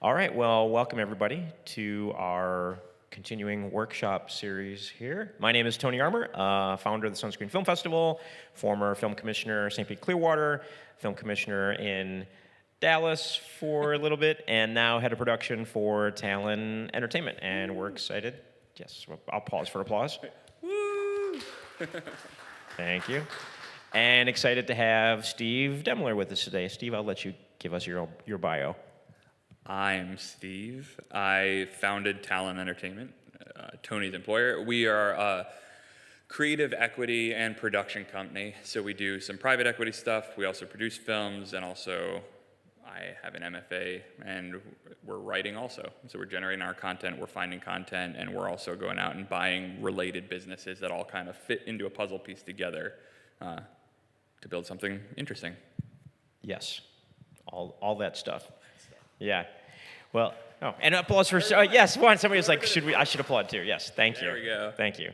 All right, well, welcome everybody to our continuing workshop series here. My name is Tony Armour, founder of the Sunscreen Film Festival, former film commissioner, St. Pete Clearwater, film commissioner in Dallas for a little bit, and now head of production for Talon Entertainment. And we're excited. Yes, I'll pause for applause. Woo! Thank you. And excited to have Steve Demmler with us today. Steve, I'll let you give us your bio. I'm Steve. I founded Talon Entertainment, Tony's employer. We are a creative equity and production company, so we do some private equity stuff. We also produce films, and also I have an MFA, and we're writing also. So we're generating our content, we're finding content, and we're also going out and buying related businesses that all kind of fit into a puzzle piece together to build something interesting. Yes, all that stuff. Yeah. Well, oh, and applause for, yes, somebody was like, I should applaud too. Yes, thank you. There we go. Thank you.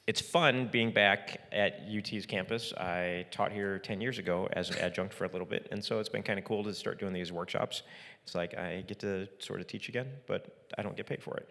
It's fun being back at UT's campus. I taught here 10 years ago as an adjunct for a little bit, and so it's been kind of cool to start doing these workshops. It's like I get to sort of teach again, but I don't get paid for it.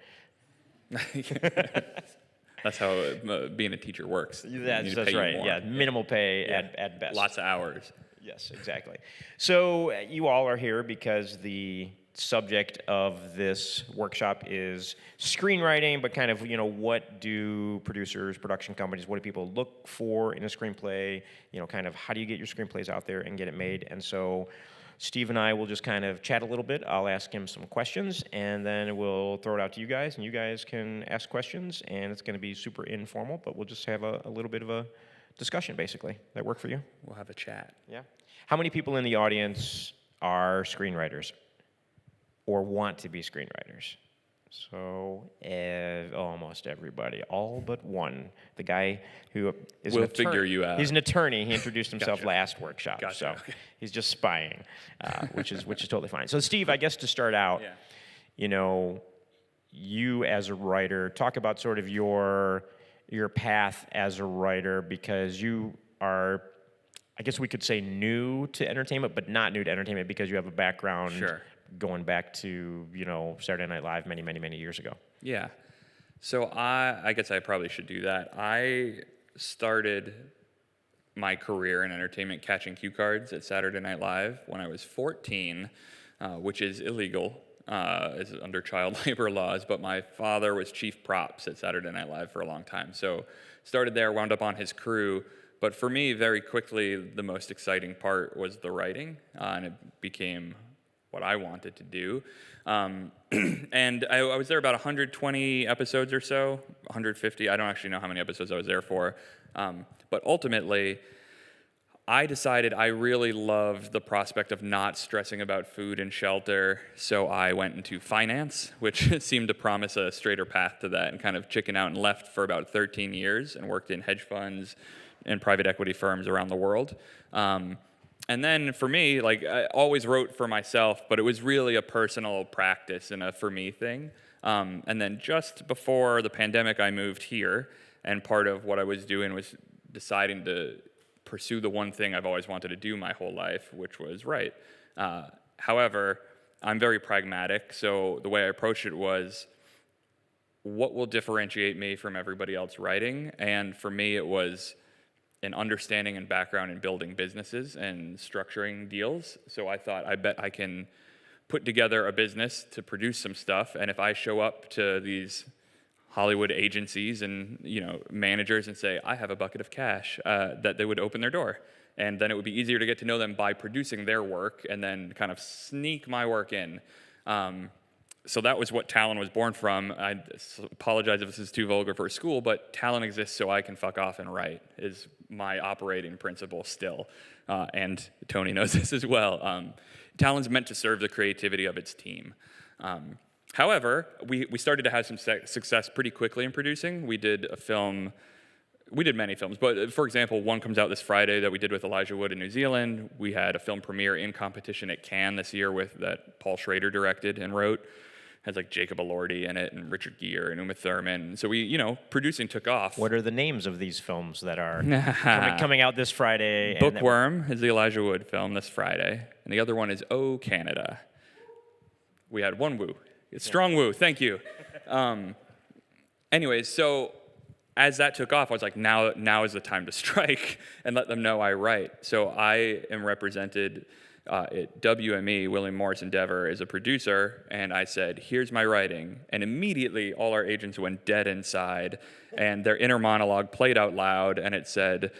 That's how being a teacher works. That's right. Yeah, minimal pay at best. Lots of hours. Yes, exactly. So you all are here because the subject of this workshop is screenwriting, but kind of, what do producers, production companies, what do people look for in a screenplay? Kind of how do you get your screenplays out there and get it made? And so Steve and I will just kind of chat a little bit. I'll ask him some questions, and then we'll throw it out to you guys, and you guys can ask questions, and it's going to be super informal, but we'll just have a little bit of a discussion, basically. That work for you? We'll have a chat. Yeah. How many people in the audience are screenwriters or want to be screenwriters? So almost everybody, all but one. The guy who is we'll figure you out. He's an attorney. He introduced himself Gotcha. last workshop, Gotcha. so Okay. he's just spying, which is totally fine. So Steve, I guess to start out, you as a writer, talk about sort of your path as a writer, because you are, I guess we could say, new to entertainment, but not new to entertainment because you have a background going back to, Saturday Night Live many, many, many years ago. Yeah. So I guess I probably should do that. I started my career in entertainment catching cue cards at Saturday Night Live when I was 14, which is illegal. Is under child labor laws, but my father was chief props at Saturday Night Live for a long time. So started there, wound up on his crew. But for me, very quickly, the most exciting part was the writing, and it became what I wanted to do. And I was there about 120 episodes or so, 150. I don't actually know how many episodes I was there for. But ultimately, I decided I really loved the prospect of not stressing about food and shelter, so I went into finance, which seemed to promise a straighter path to that, and kind of chickened out and left for about 13 years and worked in hedge funds and private equity firms around the world. And then for me, I always wrote for myself, but it was really a personal practice and a for me thing. And then just before the pandemic, I moved here, and part of what I was doing was deciding to pursue the one thing I've always wanted to do my whole life, which was write. However, I'm very pragmatic, so the way I approached it was, what will differentiate me from everybody else writing? And for me, it was an understanding and background in building businesses and structuring deals. So I thought, I bet I can put together a business to produce some stuff, and if I show up to these Hollywood agencies and managers and say, I have a bucket of cash, that they would open their door. And then it would be easier to get to know them by producing their work and then kind of sneak my work in. So that was what Talon was born from. I apologize if this is too vulgar for a school, but Talon exists so I can fuck off and write is my operating principle still. And Tony knows this as well. Talon's meant to serve the creativity of its team. However, we started to have some success pretty quickly in producing. We did many films, but for example, one comes out this Friday that we did with Elijah Wood in New Zealand. We had a film premiere in competition at Cannes this year that Paul Schrader directed and wrote. Has Jacob Elordi in it and Richard Gere and Uma Thurman. So producing took off. What are the names of these films that are coming out this Friday? Bookworm is the Elijah Wood film this Friday, and the other one is Oh Canada. We had one woo. It's strong woo. Thank you. Anyways, so as that took off, I was like, now is the time to strike and let them know I write. So I am represented at WME, William Morris Endeavor, as a producer, and I said, here's my writing. And immediately all our agents went dead inside, and their inner monologue played out loud, and it said,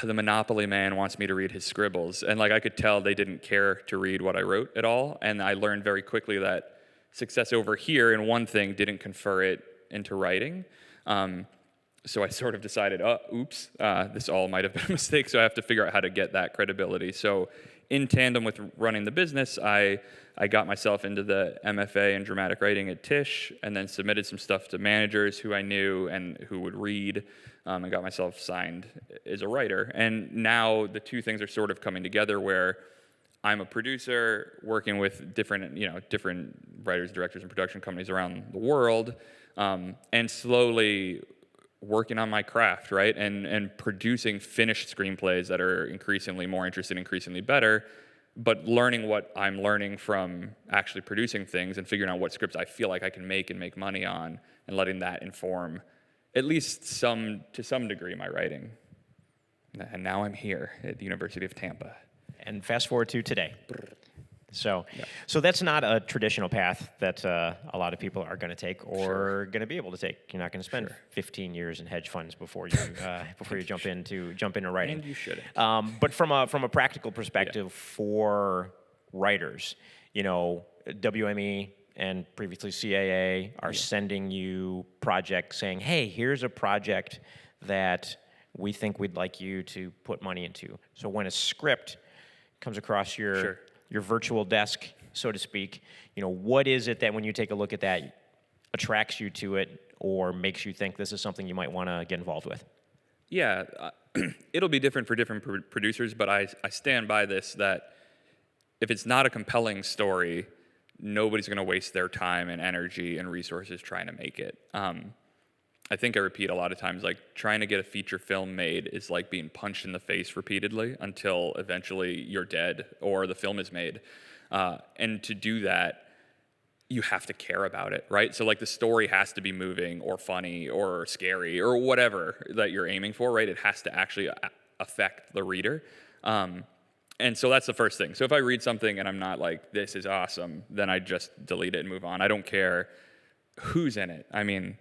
the Monopoly man wants me to read his scribbles. And like I could tell they didn't care to read what I wrote at all. And I learned very quickly that success over here in one thing didn't confer it into writing. So I sort of decided, oops, this all might have been a mistake, so I have to figure out how to get that credibility. So in tandem with running the business, I got myself into the MFA in dramatic writing at Tisch, and then submitted some stuff to managers who I knew and who would read, and got myself signed as a writer. And now the two things are sort of coming together where I'm a producer working with different writers, directors, and production companies around the world, and slowly working on my craft, right? And producing finished screenplays that are increasingly more interesting, increasingly better, but learning what I'm learning from actually producing things and figuring out what scripts I feel like I can make and make money on, and letting that inform, at least to some degree, my writing. And now I'm here at the University of Tampa. And fast forward to today. So that's not a traditional path that a lot of people are going to take or going to be able to take. You're not going to spend 15 years in hedge funds before you jump into writing. And you shouldn't. But from a practical perspective for writers, WME and previously CAA are sending you projects saying, hey, here's a project that we think we'd like you to put money into. So when a script comes across your virtual desk, so to speak, what is it that when you take a look at that attracts you to it or makes you think this is something you might want to get involved with? Yeah, it'll be different for different producers, but I stand by this, that if it's not a compelling story, nobody's going to waste their time and energy and resources trying to make it. I think I repeat a lot of times, like trying to get a feature film made is like being punched in the face repeatedly until eventually you're dead or the film is made. And to do that, you have to care about it, right? So like the story has to be moving or funny or scary or whatever that you're aiming for, right? It has to actually affect the reader. And so that's the first thing. So if I read something and I'm not like, this is awesome, then I just delete it and move on. I don't care who's in it. I mean,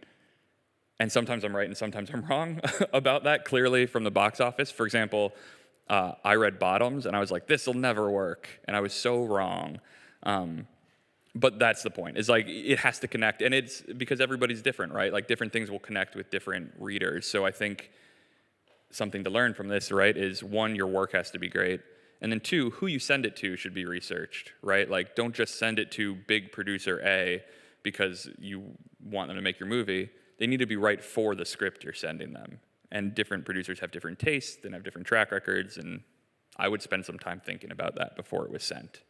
and sometimes I'm right and sometimes I'm wrong about that, clearly from the box office. For example, I read Bottoms and I was like, this will never work. And I was so wrong. But that's the point. It's like, it has to connect. And it's because everybody's different, right? Like different things will connect with different readers. So I think something to learn from this, right, is one, your work has to be great. And then two, who you send it to should be researched, right? Like don't just send it to big producer A because you want them to make your movie. They need to be right for the script you're sending them. And different producers have different tastes and have different track records, and I would spend some time thinking about that before it was sent.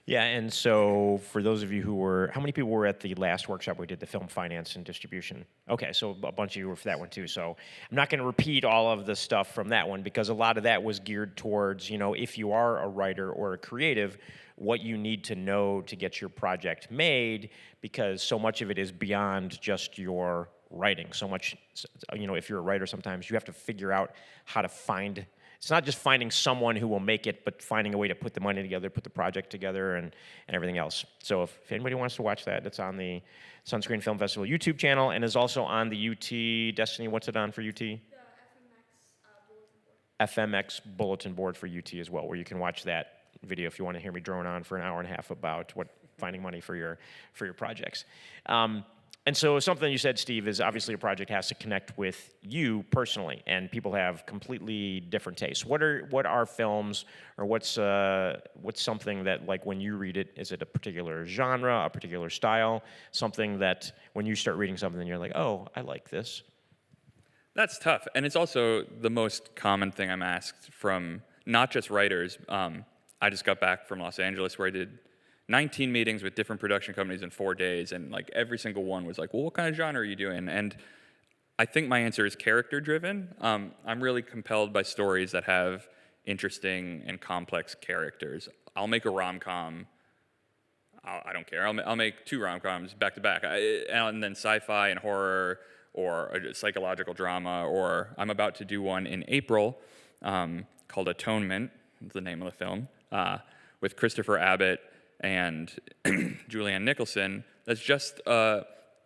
Yeah, and so for those of you how many people were at the last workshop we did, the film finance and distribution? Okay, so a bunch of you were for that one too. So I'm not going to repeat all of the stuff from that one because a lot of that was geared towards, if you are a writer or a creative, what you need to know to get your project made, because so much of it is beyond just your writing. So much, if you're a writer, sometimes you have to figure out how to find. It's not just finding someone who will make it, but finding a way to put the money together, put the project together, and everything else. So if anybody wants to watch that, it's on the Sunscreen Film Festival YouTube channel and is also on the UT, Destiny, what's it on for UT? The FMX bulletin board for UT as well, where you can watch that video if you want to hear me drone on for an hour and a half about finding money for your projects. And so something you said, Steve, is obviously a project has to connect with you personally, and people have completely different tastes. What are films, or what's something that, like, when you read it, is it a particular genre, a particular style, something that when you start reading something, you're like, oh, I like this? That's tough, and it's also the most common thing I'm asked from not just writers. I just got back from Los Angeles where I did 19 meetings with different production companies in 4 days, and like every single one was like, well, what kind of genre are you doing? And I think my answer is character driven. I'm really compelled by stories that have interesting and complex characters. I'll make a rom-com. I don't care. I'll make 2 rom-coms back to back, and then sci-fi and horror, or a psychological drama, or I'm about to do one in April called Atonement, is the name of the film, with Christopher Abbott and Julianne Nicholson. That's just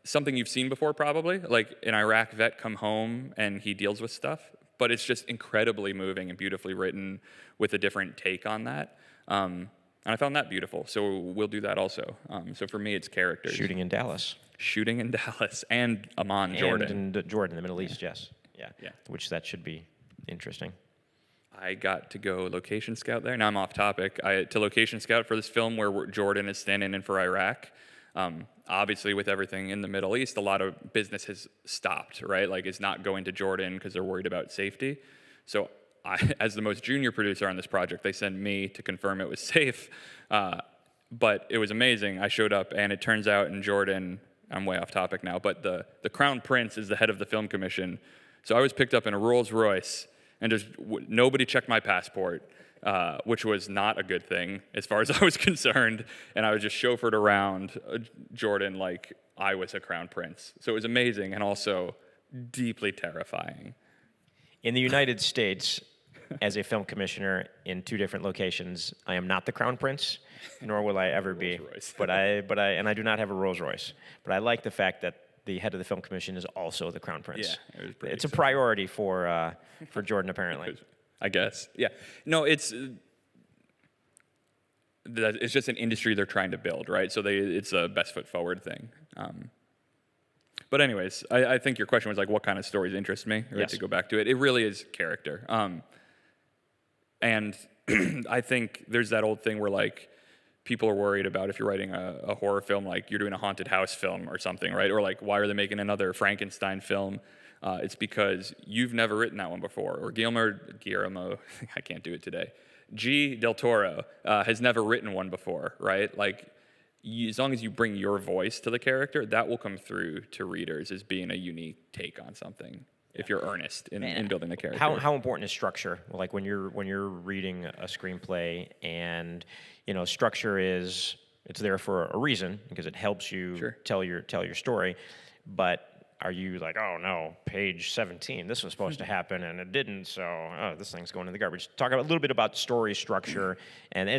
something you've seen before, probably, like an Iraq vet come home and he deals with stuff, but it's just incredibly moving and beautifully written with a different take on that. And I found that beautiful, so we'll do that also. So for me, it's characters. Shooting in Dallas. Shooting in Dallas, and Amman, Jordan. And Jordan, the Middle East, yes. Yeah. Which that should be interesting. I got to go location scout there. Now I'm off topic. To location scout for this film where Jordan is standing in for Iraq. Obviously, with everything in the Middle East, a lot of business has stopped, right? Like, it's not going to Jordan because they're worried about safety. So as the most junior producer on this project, they sent me to confirm it was safe. But it was amazing. I showed up, and it turns out in Jordan, I'm way off topic now, but the Crown Prince is the head of the film commission. So I was picked up in a Rolls Royce, and just nobody checked my passport, which was not a good thing as far as I was concerned. And I was just chauffeured around Jordan like I was a Crown Prince. So it was amazing and also deeply terrifying. In the United States, as a film commissioner in 2 different locations, I am not the Crown Prince, nor will I ever be. Rolls-Royce. But I do not have a Rolls Royce. But I like the fact that the head of the film commission is also the Crown Prince. Yeah, it was pretty It's a exciting. priority for Jordan, apparently. I guess. Yeah. No, it's just an industry they're trying to build, right? So it's a best foot forward thing. But anyways, I think your question was like, what kind of stories interest me? Right? Yes. To go back to it, it really is character. And I think there's that old thing where like people are worried about if you're writing a horror film, like you're doing a haunted house film or something, right? Or like, why are they making another Frankenstein film? It's because you've never written that one before. Or Guillermo, I can't do it today. G. Del Toro has never written one before, right? Like, as long as you bring your voice to the character, that will come through to readers as being a unique take on something. If you're earnest in building the character. How important is structure? Like when you're reading a screenplay, and structure it's there for a reason because it helps you tell your story, but are you like, oh no, page 17, this was supposed to happen and it didn't, so this thing's going in the garbage. Talk a little bit about story structure, and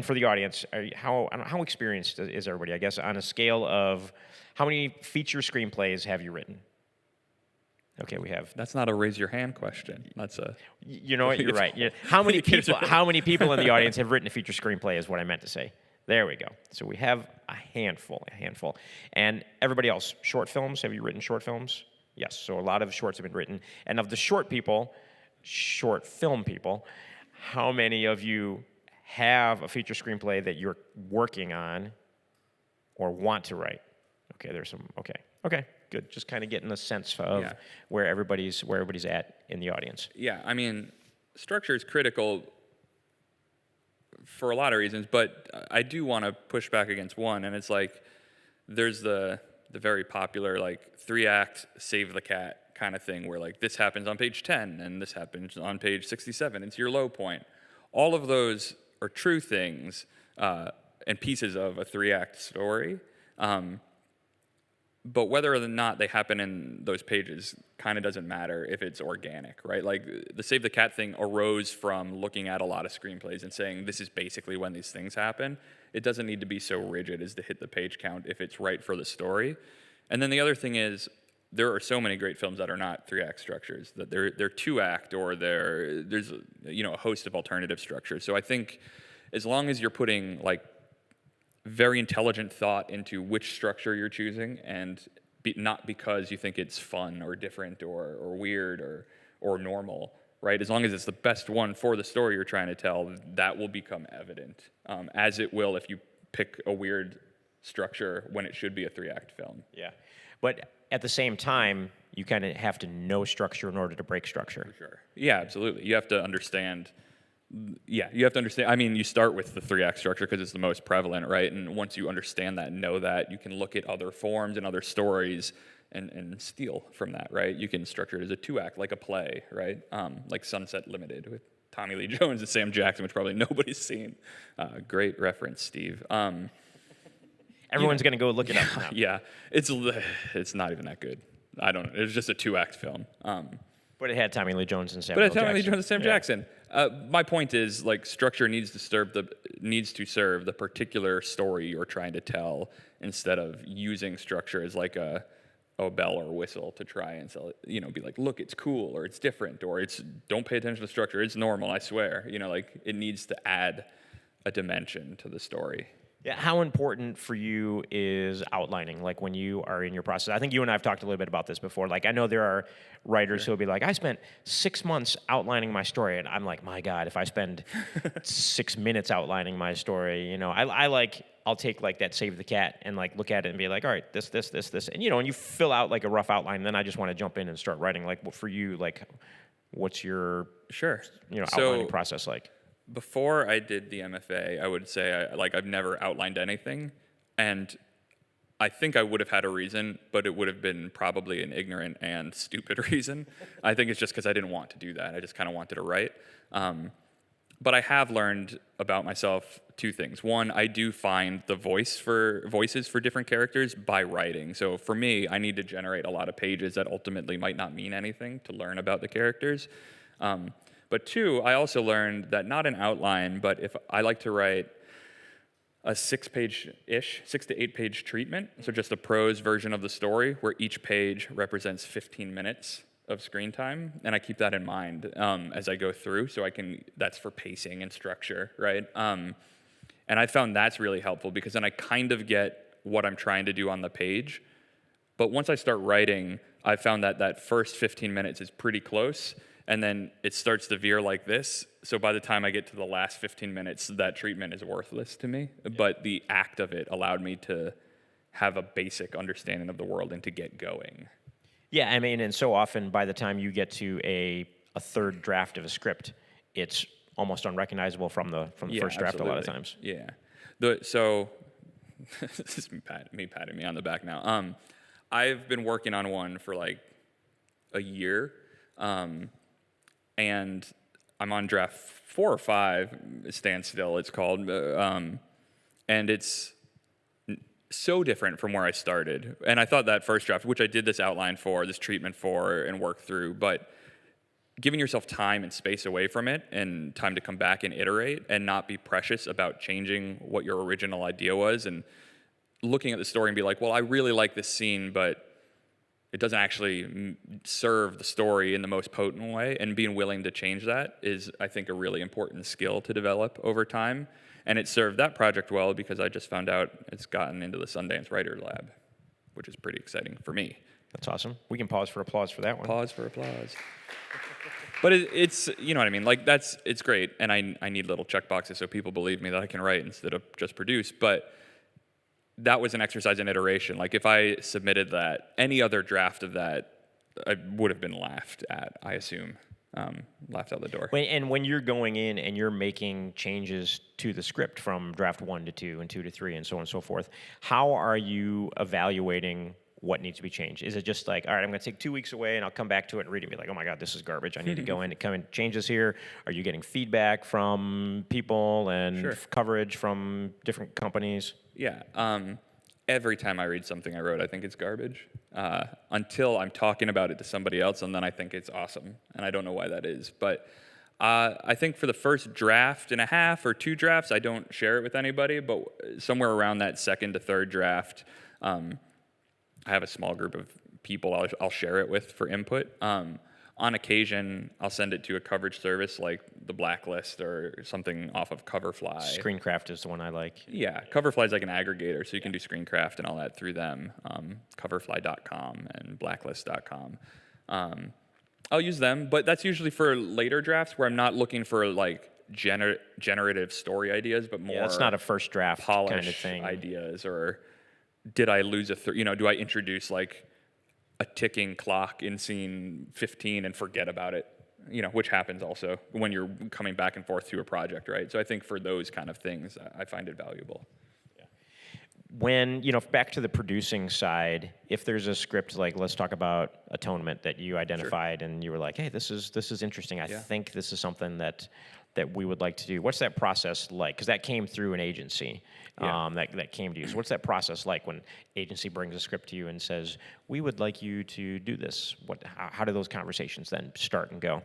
for the audience, how experienced is everybody? I guess on a scale of how many feature screenplays have you written? Okay, we have. That's not a raise your hand question. That's a. You know what? You're right. Yeah. How many people in the audience have written a feature screenplay? Is what I meant to say. There we go. So we have a handful. And everybody else, short films. Have you written short films? Yes. So a lot of shorts have been written. And of the short film people, how many of you have a feature screenplay that you're working on or want to write? Okay, there's some. Okay, good. Just kind of getting a sense of where everybody's at in the audience. Yeah, I mean, structure is critical for a lot of reasons, but I do want to push back against one, and it's like there's the very popular like 3-act save the cat kind of thing where like this happens on page 10 and this happens on page 67. It's your low point. All of those are true things and pieces of a 3-act story. But whether or not they happen in those pages kind of doesn't matter if it's organic, right? Like the Save the Cat thing arose from looking at a lot of screenplays and saying this is basically when these things happen. It doesn't need to be so rigid as to hit the page count if it's right for the story. And then the other thing is there are so many great films that are not 3-act structures, that they're 2-act or there's a host of alternative structures. So I think as long as you're putting like very intelligent thought into which structure you're choosing, and not because you think it's fun or different or weird or normal, right? As long as it's the best one for the story you're trying to tell, that will become evident, as it will if you pick a weird structure when it should be a 3-act film. Yeah, but at the same time, you kind of have to know structure in order to break structure. For sure. Yeah, absolutely. You have to understand. Yeah, you have to understand. I mean, you start with the 3-act structure because it's the most prevalent, right? And once you understand that and know that, you can look at other forms and other stories and steal from that, right? You can structure it as a 2-act, like a play, right? Like Sunset Limited with Tommy Lee Jones and Sam Jackson, which probably nobody's seen. Great reference, Steve. Everyone's going to go look it up now. Yeah, it's not even that good. I don't know. It was just a 2-act film. But it had Tommy Lee Jones and Samuel But it's Jackson. Tommy Lee Jones and Sam Yeah. Jackson. My point is, like, structure needs to serve the particular story you're trying to tell, instead of using structure as like a bell or whistle to try and sell it. Be like, look, it's cool, or it's different, or it's don't pay attention to structure. It's normal, I swear. Like, it needs to add a dimension to the story. Yeah, how important for you is outlining, like when you are in your process? I think you and I have talked a little bit about this before. Like, I know there are writers who will be like, I spent 6 months outlining my story. And I'm like, my God, if I spend 6 minutes outlining my story, I'll take like that Save the Cat and like look at it and be like, all right, this. And, and you fill out like a rough outline. And then I just want to jump in and start writing. Like, for you, like, what's your outlining process like? Before I did the MFA, I would say I've never outlined anything, and I think I would have had a reason, but it would have been probably an ignorant and stupid reason. I think it's just because I didn't want to do that. I just kind of wanted to write. But I have learned about myself 2 things. One, I do find the voices for different characters by writing. So for me, I need to generate a lot of pages that ultimately might not mean anything to learn about the characters. But 2, I also learned that not an outline, but if I like to write a 6 to 8 page treatment, so just a prose version of the story where each page represents 15 minutes of screen time, and I keep that in mind as I go through, so that's for pacing and structure, right? And I found that's really helpful, because then I kind of get what I'm trying to do on the page, but once I start writing, I found that first 15 minutes is pretty close, and then it starts to veer like this. So by the time I get to the last 15 minutes, that treatment is worthless to me. Yeah. But the act of it allowed me to have a basic understanding of the world and to get going. Yeah, I mean, and so often by the time you get to a third draft of a script, it's almost unrecognizable from the first draft a lot of times. Yeah. So this is me patting me on the back now. I've been working on one for like a year. And I'm on draft 4 or 5, Standstill it's called, and it's so different from where I started. And I thought that first draft, which I did this outline for, this treatment for, and work through, but giving yourself time and space away from it, and time to come back and iterate, and not be precious about changing what your original idea was, and looking at the story and be like, well, I really like this scene, but it doesn't actually serve the story in the most potent way, and being willing to change that is, I think, a really important skill to develop over time. And it served that project well, because I just found out it's gotten into the Sundance Writers Lab, which is pretty exciting for me. That's awesome. We can pause for applause for that one. Pause for applause. But it's, you know what I mean? Like, it's great, and I need little check boxes so people believe me that I can write instead of just produce, but that was an exercise in iteration. Like, if I submitted that, any other draft of that, I would have been laughed at, I assume. Laughed out the door. And when you're going in and you're making changes to the script from draft 1 to 2 and 2 to 3 and so on and so forth, how are you evaluating what needs to be changed? Is it just like, all right, I'm going to take 2 weeks away and I'll come back to it and read it and be like, oh my God, this is garbage. I need to go in and come and change this here. Are you getting feedback from people and coverage from different companies? Yeah. Every time I read something I wrote, I think it's garbage. Until I'm talking about it to somebody else, and then I think it's awesome. And I don't know why that is. But I think for the first draft and a half or 2 drafts, I don't share it with anybody. But somewhere around that second to third draft, I have a small group of people I'll share it with for input. On occasion, I'll send it to a coverage service like the Blacklist or something off of Coverfly. Screencraft is the one I like. Yeah, Coverfly is like an aggregator, so you can do screencraft and all that through them. Coverfly.com and Blacklist.com. I'll use them, but that's usually for later drafts where I'm not looking for like generative story ideas, but more it's not a first draft polish kind of thing. Ideas, or did I lose do I introduce like a ticking clock in scene 15 and forget about it, which happens also when you're coming back and forth to a project, right? So I think for those kind of things, I find it valuable. when, back to the producing side, if there's a script, like let's talk about Atonement that you identified and you were like, hey, this is interesting. I think this is something that we would like to do. What's that process like? Because that came through an agency that came to you. So what's that process like when agency brings a script to you and says, we would like you to do this? How do those conversations then start and go?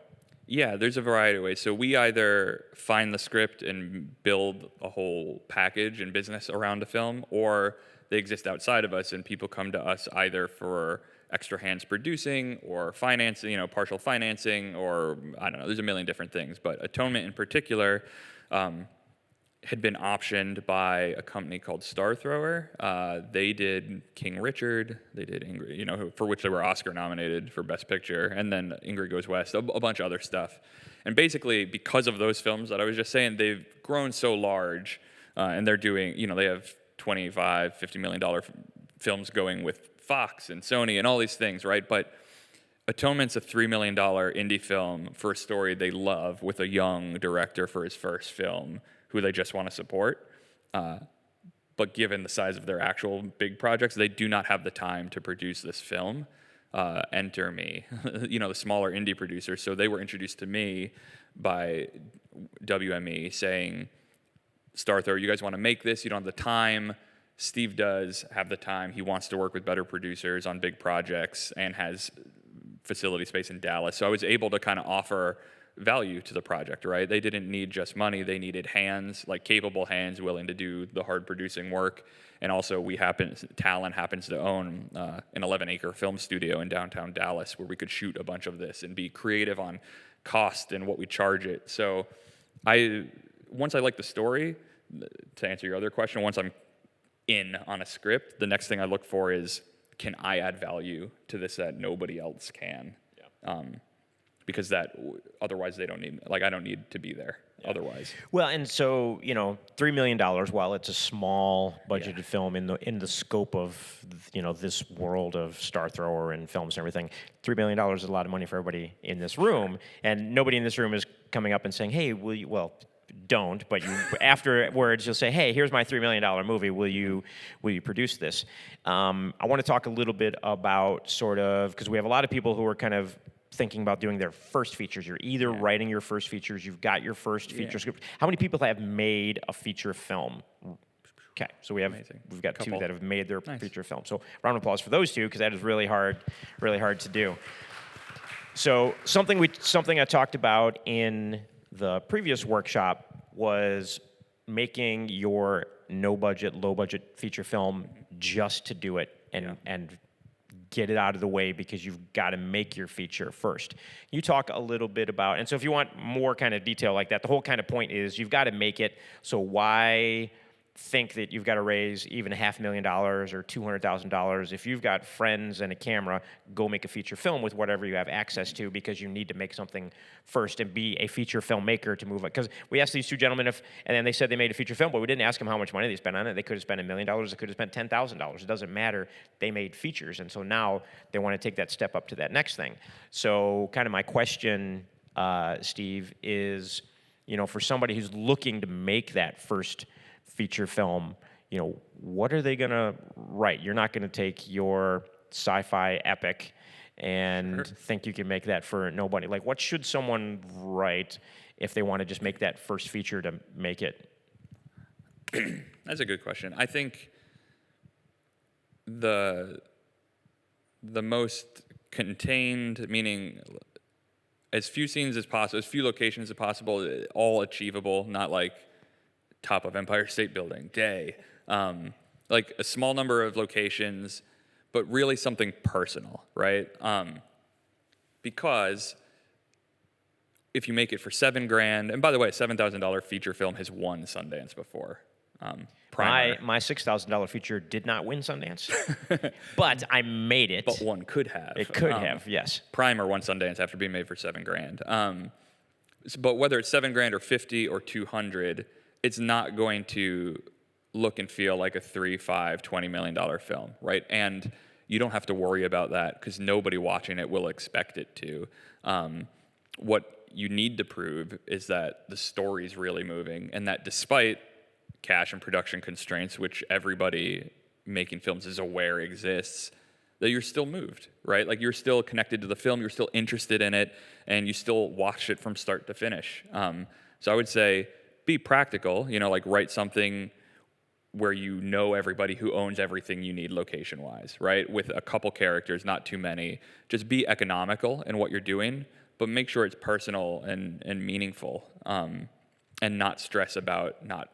Yeah, there's a variety of ways. So we either find the script and build a whole package and business around a film, or they exist outside of us and people come to us either for extra hands producing or financing, partial financing, or I don't know, there's a million different things. But Atonement in particular had been optioned by a company called Star Thrower. They did King Richard, they did Ingrid, for which they were Oscar nominated for Best Picture, and then Ingrid Goes West, a bunch of other stuff. And basically, because of those films that I was just saying, they've grown so large, and they're doing, they have $25, $50 million films going with Fox and Sony and all these things, right? But Atonement's a $3 million indie film for a story they love with a young director for his first film who they just want to support. But given the size of their actual big projects, they do not have the time to produce this film. Enter me, the smaller indie producers. So they were introduced to me by WME saying, Star Thrower, you guys want to make this? You don't have the time. Steve does have the time. He wants to work with better producers on big projects and has facility space in Dallas. So I was able to kind of offer value to the project, right? They didn't need just money. They needed hands, like capable hands willing to do the hard producing work. And also Talon happens to own an 11-acre film studio in downtown Dallas where we could shoot a bunch of this and be creative on cost and what we charge it. So once I like the story, to answer your other question, once I'm in on a script, the next thing I look for is, can I add value to this that nobody else can? Yeah. Because otherwise they don't need, I don't need to be there otherwise. Well, and so, $3 million, while it's a small budgeted film in the scope of, this world of Star Thrower and films and everything, $3 million is a lot of money for everybody in this room. And nobody in this room is coming up and saying, hey, don't, but afterwards you'll say, hey, here's my $3 million movie, will you produce this? I want to talk a little bit about because we have a lot of people who are kind of thinking about doing their first features. You're either writing your first features, you've got your first feature script. How many people have made a feature film? Okay, so we've got two that have made their feature film. So round of applause for those two, because that is really hard to do. So something I talked about in the previous workshop was making your no budget, low budget feature film just to do it and get it out of the way, because you've got to make your feature first. You talk a little bit about, and so if you want more kind of detail like that, the whole kind of point is you've got to make it, so why think that you've got to raise even $500,000 or $200,000? If you've got friends and a camera, go make a feature film with whatever you have access to, because you need to make something first and be a feature filmmaker to move it. Because we asked these two gentlemen and then they said they made a feature film, but we didn't ask them how much money they spent on it. They could have spent $1 million, they could have spent $10,000. It doesn't matter. They made features, and so now they want to take that step up to that next thing. So kind of my question, Steve, is, for somebody who's looking to make that first feature film, what are they going to write? You're not going to take your sci-fi epic and think you can make that for nobody. What should someone write if they want to just make that first feature to make it? That's a good question. I think the most contained, meaning as few scenes as possible, as few locations as possible, all achievable, not like top of Empire State Building day, like a small number of locations, but really something personal, right? Because if you make it for $7,000, and by the way, a $7,000 feature film has won Sundance before. My $6,000 feature did not win Sundance, but I made it. But one could have. It could have, yes. Primer won Sundance after being made for $7,000. But whether it's $7,000 or $50,000 or $200,000, it's not going to look and feel like a $3, $5, $20 million film, right? And you don't have to worry about that because nobody watching it will expect it to. What you need to prove is that the story's really moving, and that despite cash and production constraints, which everybody making films is aware exists, that you're still moved, right? Like you're still connected to the film, you're still interested in it, and you still watch it from start to finish. So I would say be practical, like write something where you know everybody who owns everything you need location-wise, right? With a couple characters, not too many. Just be economical in what you're doing, but make sure it's personal and meaningful, and not stress about not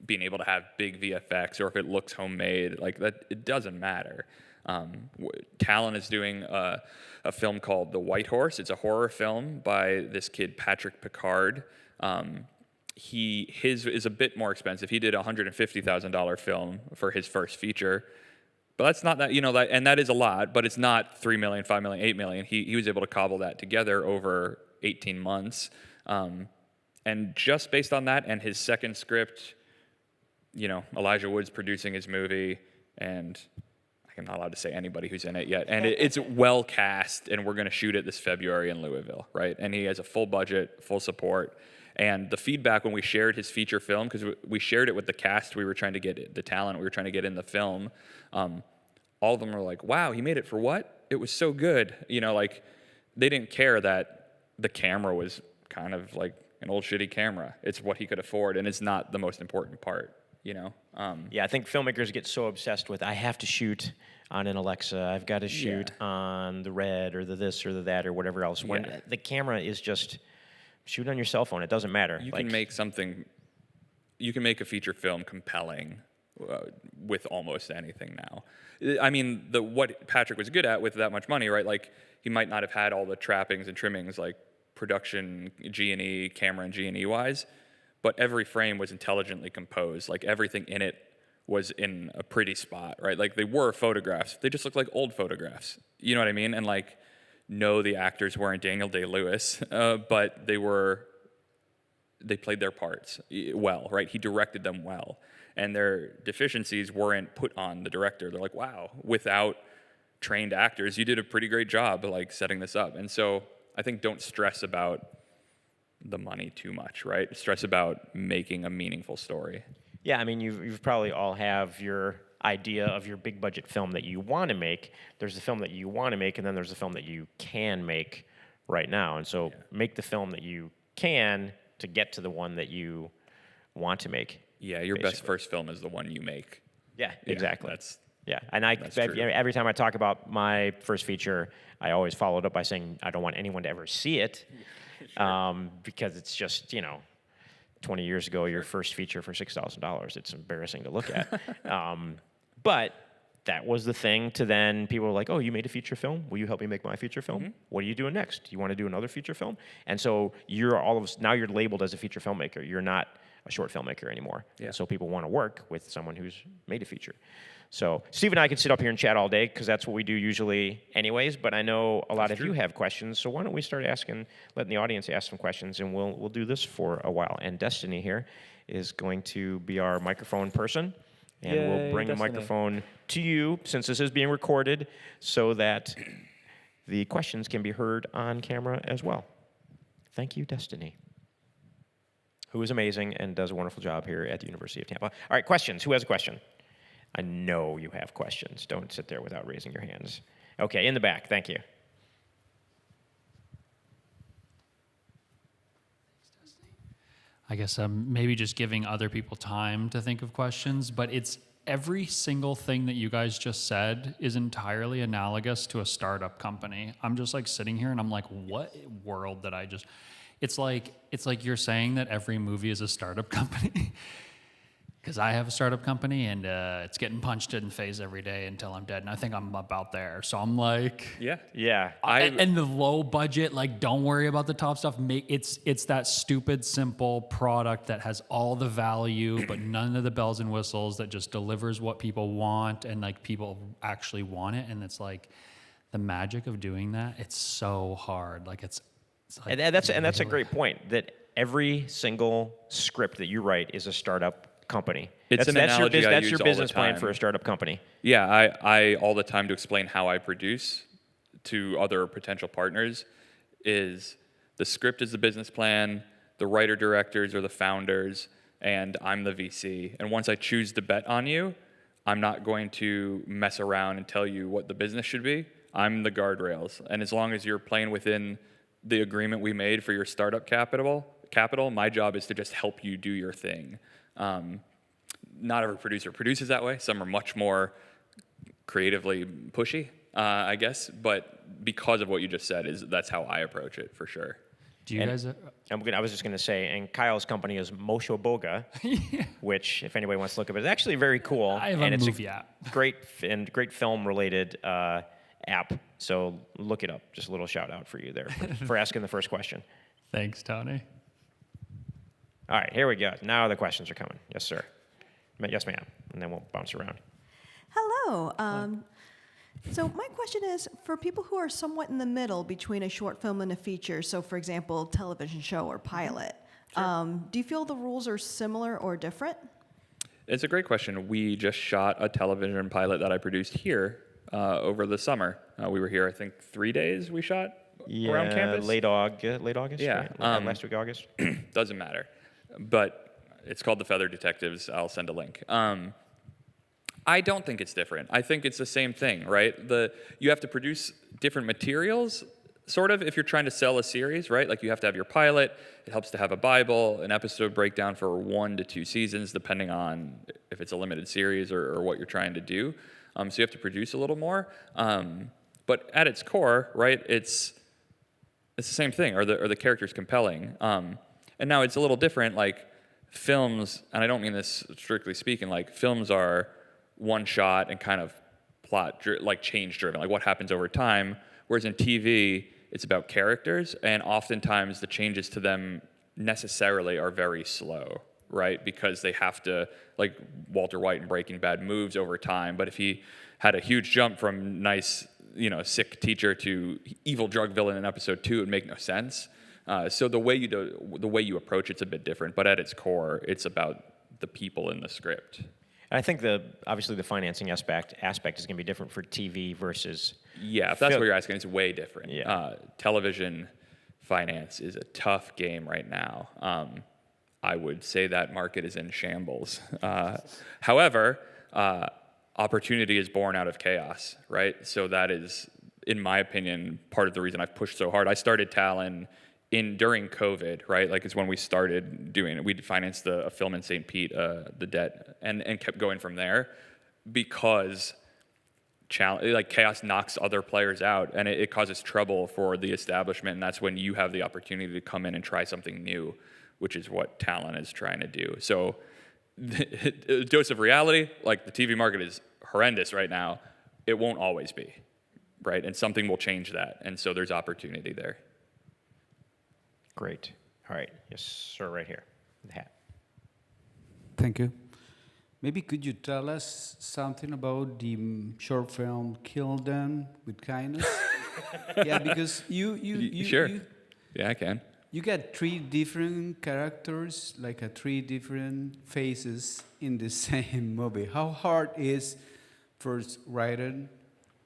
being able to have big VFX or if it looks homemade. Like that, it doesn't matter. Talon is doing a film called The White Horse. It's a horror film by this kid, Patrick Picard. His is a bit more expensive. He did a $150,000 film for his first feature. But that's not that, and that is a lot, but it's not $3 million, $5 million, $8 million. He was able to cobble that together over 18 months. And just based on that and his second script, Elijah Wood's producing his movie, and I'm not allowed to say anybody who's in it yet. And it's well cast, and we're going to shoot it this February in Louisville, right? And he has a full budget, full support. And the feedback when we shared his feature film, because we shared it with the cast we were trying to get, the talent we were trying to get in the film, all of them were like, wow, he made it for what? It was so good. They didn't care that the camera was kind of like an old shitty camera. It's what he could afford, and it's not the most important part. Yeah, I think filmmakers get so obsessed with, I have to shoot on an Alexa, I've got to shoot on the Red or the this or the that or whatever else. When the camera is just, shoot on your cell phone, it doesn't matter. You can make a feature film compelling with almost anything now. I mean, what Patrick was good at with that much money, right? Like, he might not have had all the trappings and trimmings like production G&E, camera and G&E wise, but every frame was intelligently composed. Like everything in it was in a pretty spot, right? Like they were photographs. They just looked like old photographs. You know what I mean? And like, no, the actors weren't Daniel Day-Lewis, but they played their parts well, right? He directed them well. And their deficiencies weren't put on the director. They're like, wow, without trained actors, you did a pretty great job like setting this up. And so I think don't stress about the money too much, right? Stress about making a meaningful story. Yeah, I mean, you've probably all have your idea of your big budget film that you want to make. There's the film that you want to make, and then there's the film that you can make right now. And so make the film that you can to get to the one that you want to make. Yeah, your best first film is the one you make. Yeah, exactly. Yeah, and every time I talk about my first feature, I always follow it up by saying I don't want anyone to ever see it, because it's just 20 years ago, your first feature for $6,000. It's embarrassing to look at. But that was the thing to then people were like, oh, you made a feature film? Will you help me make my feature film? Mm-hmm. What are you doing next? Do you want to do another feature film? And so now you're labeled as a feature filmmaker. You're not a short filmmaker anymore. Yeah. So people want to work with someone who's made a feature. So Steve and I could sit up here and chat all day because that's what we do usually anyways, but I know a lot of you have questions, so why don't we start letting the audience ask some questions, and we'll do this for a while. And Destiny here is going to be our microphone person, and we'll bring the microphone to you since this is being recorded so that the questions can be heard on camera as well. Thank you, Destiny, who is amazing and does a wonderful job here at the University of Tampa. All right, questions. Who has a question? I know you have questions. Don't sit there without raising your hands. Okay, in the back. Thank you. I guess maybe just giving other people time to think of questions, but it's every single thing that you guys just said is entirely analogous to a startup company. I'm just like sitting here and I'm like, what world did I just... It's like you're saying that every movie is a startup company. Because I have a startup company, and it's getting punched in the face every day until I'm dead, and I think I'm about there. So I'm like... Yeah. And the low budget, like, don't worry about the top stuff. It's that stupid, simple product that has all the value, but none of the bells and whistles, that just delivers what people want, and, like, people actually want it. And it's like, the magic of doing that, it's so hard. Like, it's like... And that's a great point, that every single script that you write is a startup company. That's your business plan for a startup company. Yeah, I all the time to explain how I produce to other potential partners is the script is the business plan, the writer directors are the founders, and I'm the VC. And once I choose to bet on you, I'm not going to mess around and tell you what the business should be. I'm the guardrails. And as long as you're playing within the agreement we made for your startup capital, my job is to just help you do your thing. Not every producer produces that way. Some are much more creatively pushy, I guess. But because of what you just said, that's how I approach it for sure. Do you guys? I was just going to say, and Kyle's company is Mosho Boga, which, if anybody wants to look up, is actually very cool. I have and a it's movie app. Great film-related app. So look it up. Just a little shout out for you there for asking the first question. Thanks, Tony. All right, here we go. Now the questions are coming. Yes, sir. Yes, ma'am. And then we'll bounce around. Hello. So my question is, for people who are somewhat in the middle between a short film and a feature, so for example, television show or pilot, do you feel the rules are similar or different? It's a great question. We just shot a television pilot that I produced here over the summer. We were here, I think, 3 days we shot around campus. Late August. Yeah, right? Last week August. Doesn't matter. But it's called The Feather Detectives. I'll send a link. I don't think it's different. I think it's the same thing, right? You have to produce different materials, sort of, if you're trying to sell a series, right? Like you have to have your pilot. It helps to have a Bible, an episode breakdown for 1 to 2 seasons, depending on if it's a limited series or what you're trying to do. So you have to produce a little more. But at its core, right, it's the same thing. Are the characters compelling? And now it's a little different. Like films, and I don't mean this strictly speaking. Like films are one shot and kind of like change driven, like what happens over time. Whereas in TV, it's about characters, and oftentimes the changes to them necessarily are very slow, right? Because they have to, like Walter White in Breaking Bad, moves over time. But if he had a huge jump from nice, sick teacher to evil drug villain in episode 2, it would make no sense. So the way you approach it's a bit different, but at its core, it's about the people in the script. I think obviously the financing aspect is going to be different for TV versus. Yeah, if that's what you're asking, it's way different. Yeah. Television finance is a tough game right now. I would say that market is in shambles. However, opportunity is born out of chaos, right? So that is, in my opinion, part of the reason I've pushed so hard. I started Talon during COVID, right? Like it's when we started doing it. We financed a film in St. Pete, the debt, and kept going from there because chaos knocks other players out, and it causes trouble for the establishment, and that's when you have the opportunity to come in and try something new, which is what Talon is trying to do. So a dose of reality, like the TV market is horrendous right now. It won't always be, right? And something will change that, and so there's opportunity there. Great. All right. Yes, sir, right here. The hat. Thank you. Maybe could you tell us something about the short film Kill Them with Kindness? Yeah, because you Sure. Yeah, I can. You get 3 different characters, like 3 different faces in the same movie. How hard is first written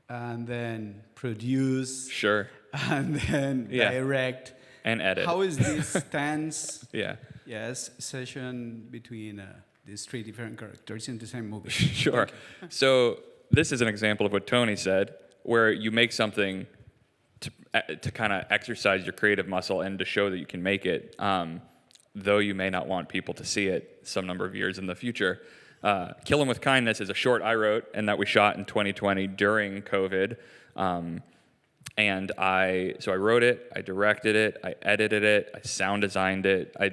and then produce? Sure. And then direct? And edit. How is this tense? Session between these 3 different characters in the same movie? Sure. So this is an example of what Tony said, where you make something to kind of exercise your creative muscle and to show that you can make it, though you may not want people to see it some number of years in the future. Kill 'Em with Kindness is a short I wrote and that we shot in 2020 during COVID. And I wrote it, I directed it, I edited it, I sound designed it, I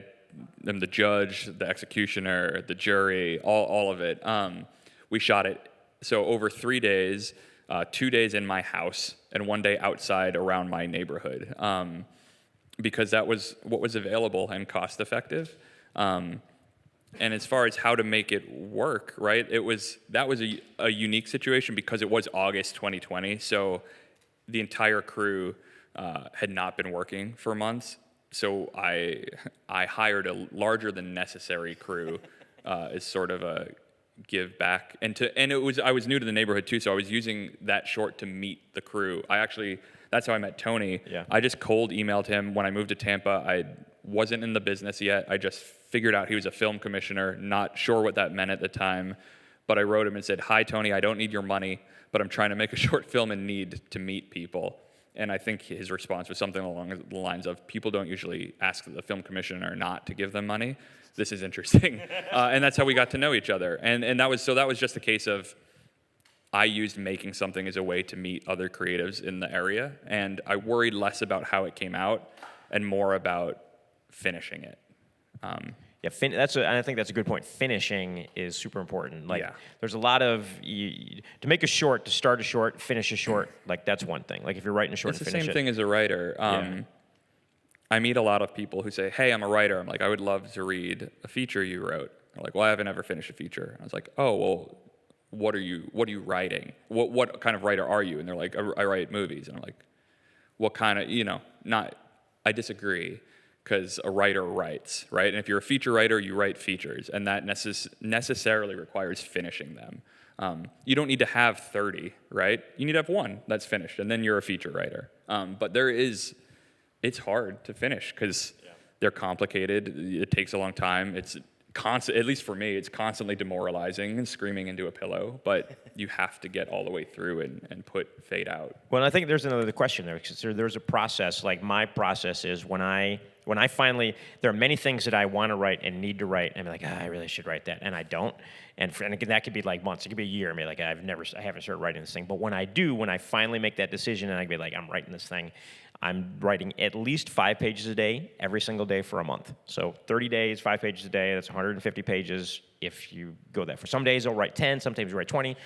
am the judge, the executioner, the jury, all of it. We shot it so over 3 days, 2 days in my house and 1 day outside around my neighborhood, because that was what was available and cost effective. And as far as how to make it work, right, that was a unique situation because it was August 2020, so the entire crew had not been working for months, so I hired a larger than necessary crew as sort of a give back, I was new to the neighborhood too, so I was using that short to meet the crew. That's how I met Tony. Yeah. I just cold emailed him when I moved to Tampa. I wasn't in the business yet. I just figured out he was a film commissioner, not sure what that meant at the time. but I wrote him and said, "Hi, Tony, I don't need your money, but I'm trying to make a short film and need to meet people." And I think his response was something along the lines of, "People don't usually ask the film commissioner not to give them money. This is interesting." And that's how we got to know each other. And that was just a case of, I used making something as a way to meet other creatives in the area, and I worried less about how it came out and more about finishing it. Yeah, I think that's a good point. Finishing is super important. Like, Yeah. there's a lot of to make a short, to start a short, finish a short. Like, that's one thing. Like, if you're writing a short, It's the finish same it. thing as a writer. Yeah. I meet a lot of people who say, "Hey, I'm a writer." I'm like, "I would love to read a feature you wrote." They're like, "Well, I haven't ever finished a feature." I was like, "Oh, well, what are you writing? What kind of writer are you?" And they're like, I write movies." And I'm like, "What kind of, I disagree, because a writer writes, right? And if you're a feature writer, you write features, and that necessarily requires finishing them. You don't need to have 30, right? You need to have one that's finished, and then you're a feature writer. But it's hard to finish, because they're complicated. It takes a long time. It's constant, at least for me, it's constantly demoralizing and screaming into a pillow, but you have to get all the way through and put fade out. Well, I think there's another question there, because there's a process. Like, my process is when I finally, there are many things that I want to write and need to write, and I'm like, I really should write that, and I don't. And that could be like months, it could be a year. I mean, like, I haven't started writing this thing. But when I finally make that decision, and I be like, I'm writing this thing, I'm writing at least 5 pages a day, every single day for a month. So 30 days, 5 pages a day, that's 150 pages if you go that for. Some days I'll write 10, sometimes I'll write 20,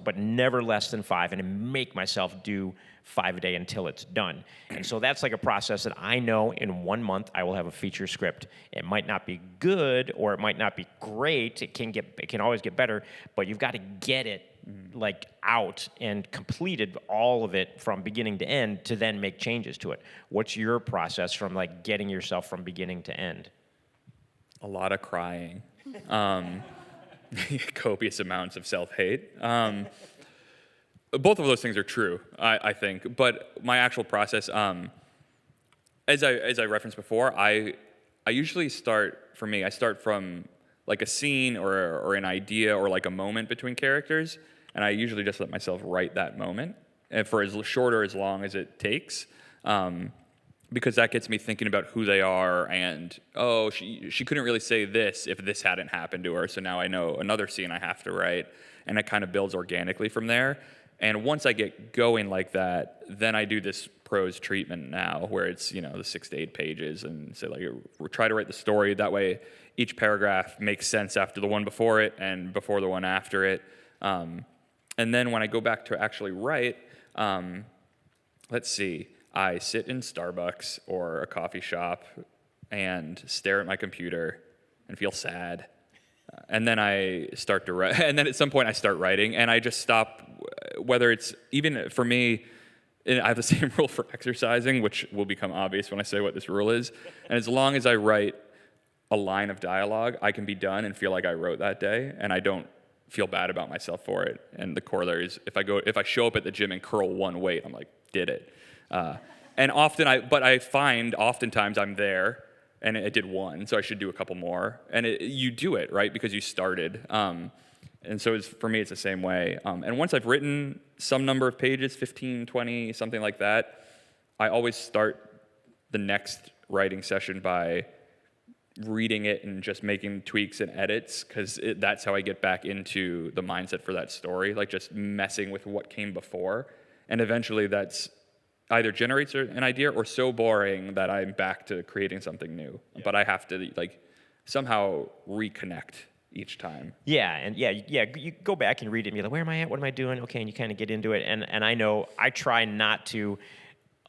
but never less than 5, and make myself do 5 a day until it's done. And so that's like a process that I know in 1 month I will have a feature script. It might not be good, or it might not be great. It can always get better, but you've got to get it like out and completed, all of it from beginning to end, to then make changes to it. What's your process from like getting yourself from beginning to end? A lot of crying. Copious amounts of self-hate. Both of those things are true, I think. But my actual process, as I referenced before, I usually start from like a scene or an idea or like a moment between characters, and I usually just let myself write that moment, and for as short or as long as it takes, because that gets me thinking about who they are, and she couldn't really say this if this hadn't happened to her, so now I know another scene I have to write, and it kind of builds organically from there. And once I get going like that, then I do this prose treatment now, where it's the 6 to 8 pages, and say, like, we'll try to write the story that way. Each paragraph makes sense after the one before it and before the one after it. And then when I go back to actually write, let's see, I sit in Starbucks or a coffee shop and stare at my computer and feel sad. And then I start to write, and then at some point I start writing, and I just stop, whether it's, even for me, and I have the same rule for exercising, which will become obvious when I say what this rule is. And as long as I write a line of dialogue, I can be done and feel like I wrote that day, and I don't feel bad about myself for it. And the corollary is, if I show up at the gym and curl one weight, I'm like, did it. And I find oftentimes I'm there, and I did one, so I should do a couple more. And you do it, right, because you started. And so for me, it's the same way. And once I've written some number of pages, 15, 20, something like that, I always start the next writing session by reading it and just making tweaks and edits, because that's how I get back into the mindset for that story, like just messing with what came before. And eventually that's either generates an idea or so boring that I'm back to creating something new. Yeah. But I have to somehow reconnect each time. Yeah, you go back and read it and be like, where am I at? What am I doing? Okay, and you kind of get into it. And I know I try not to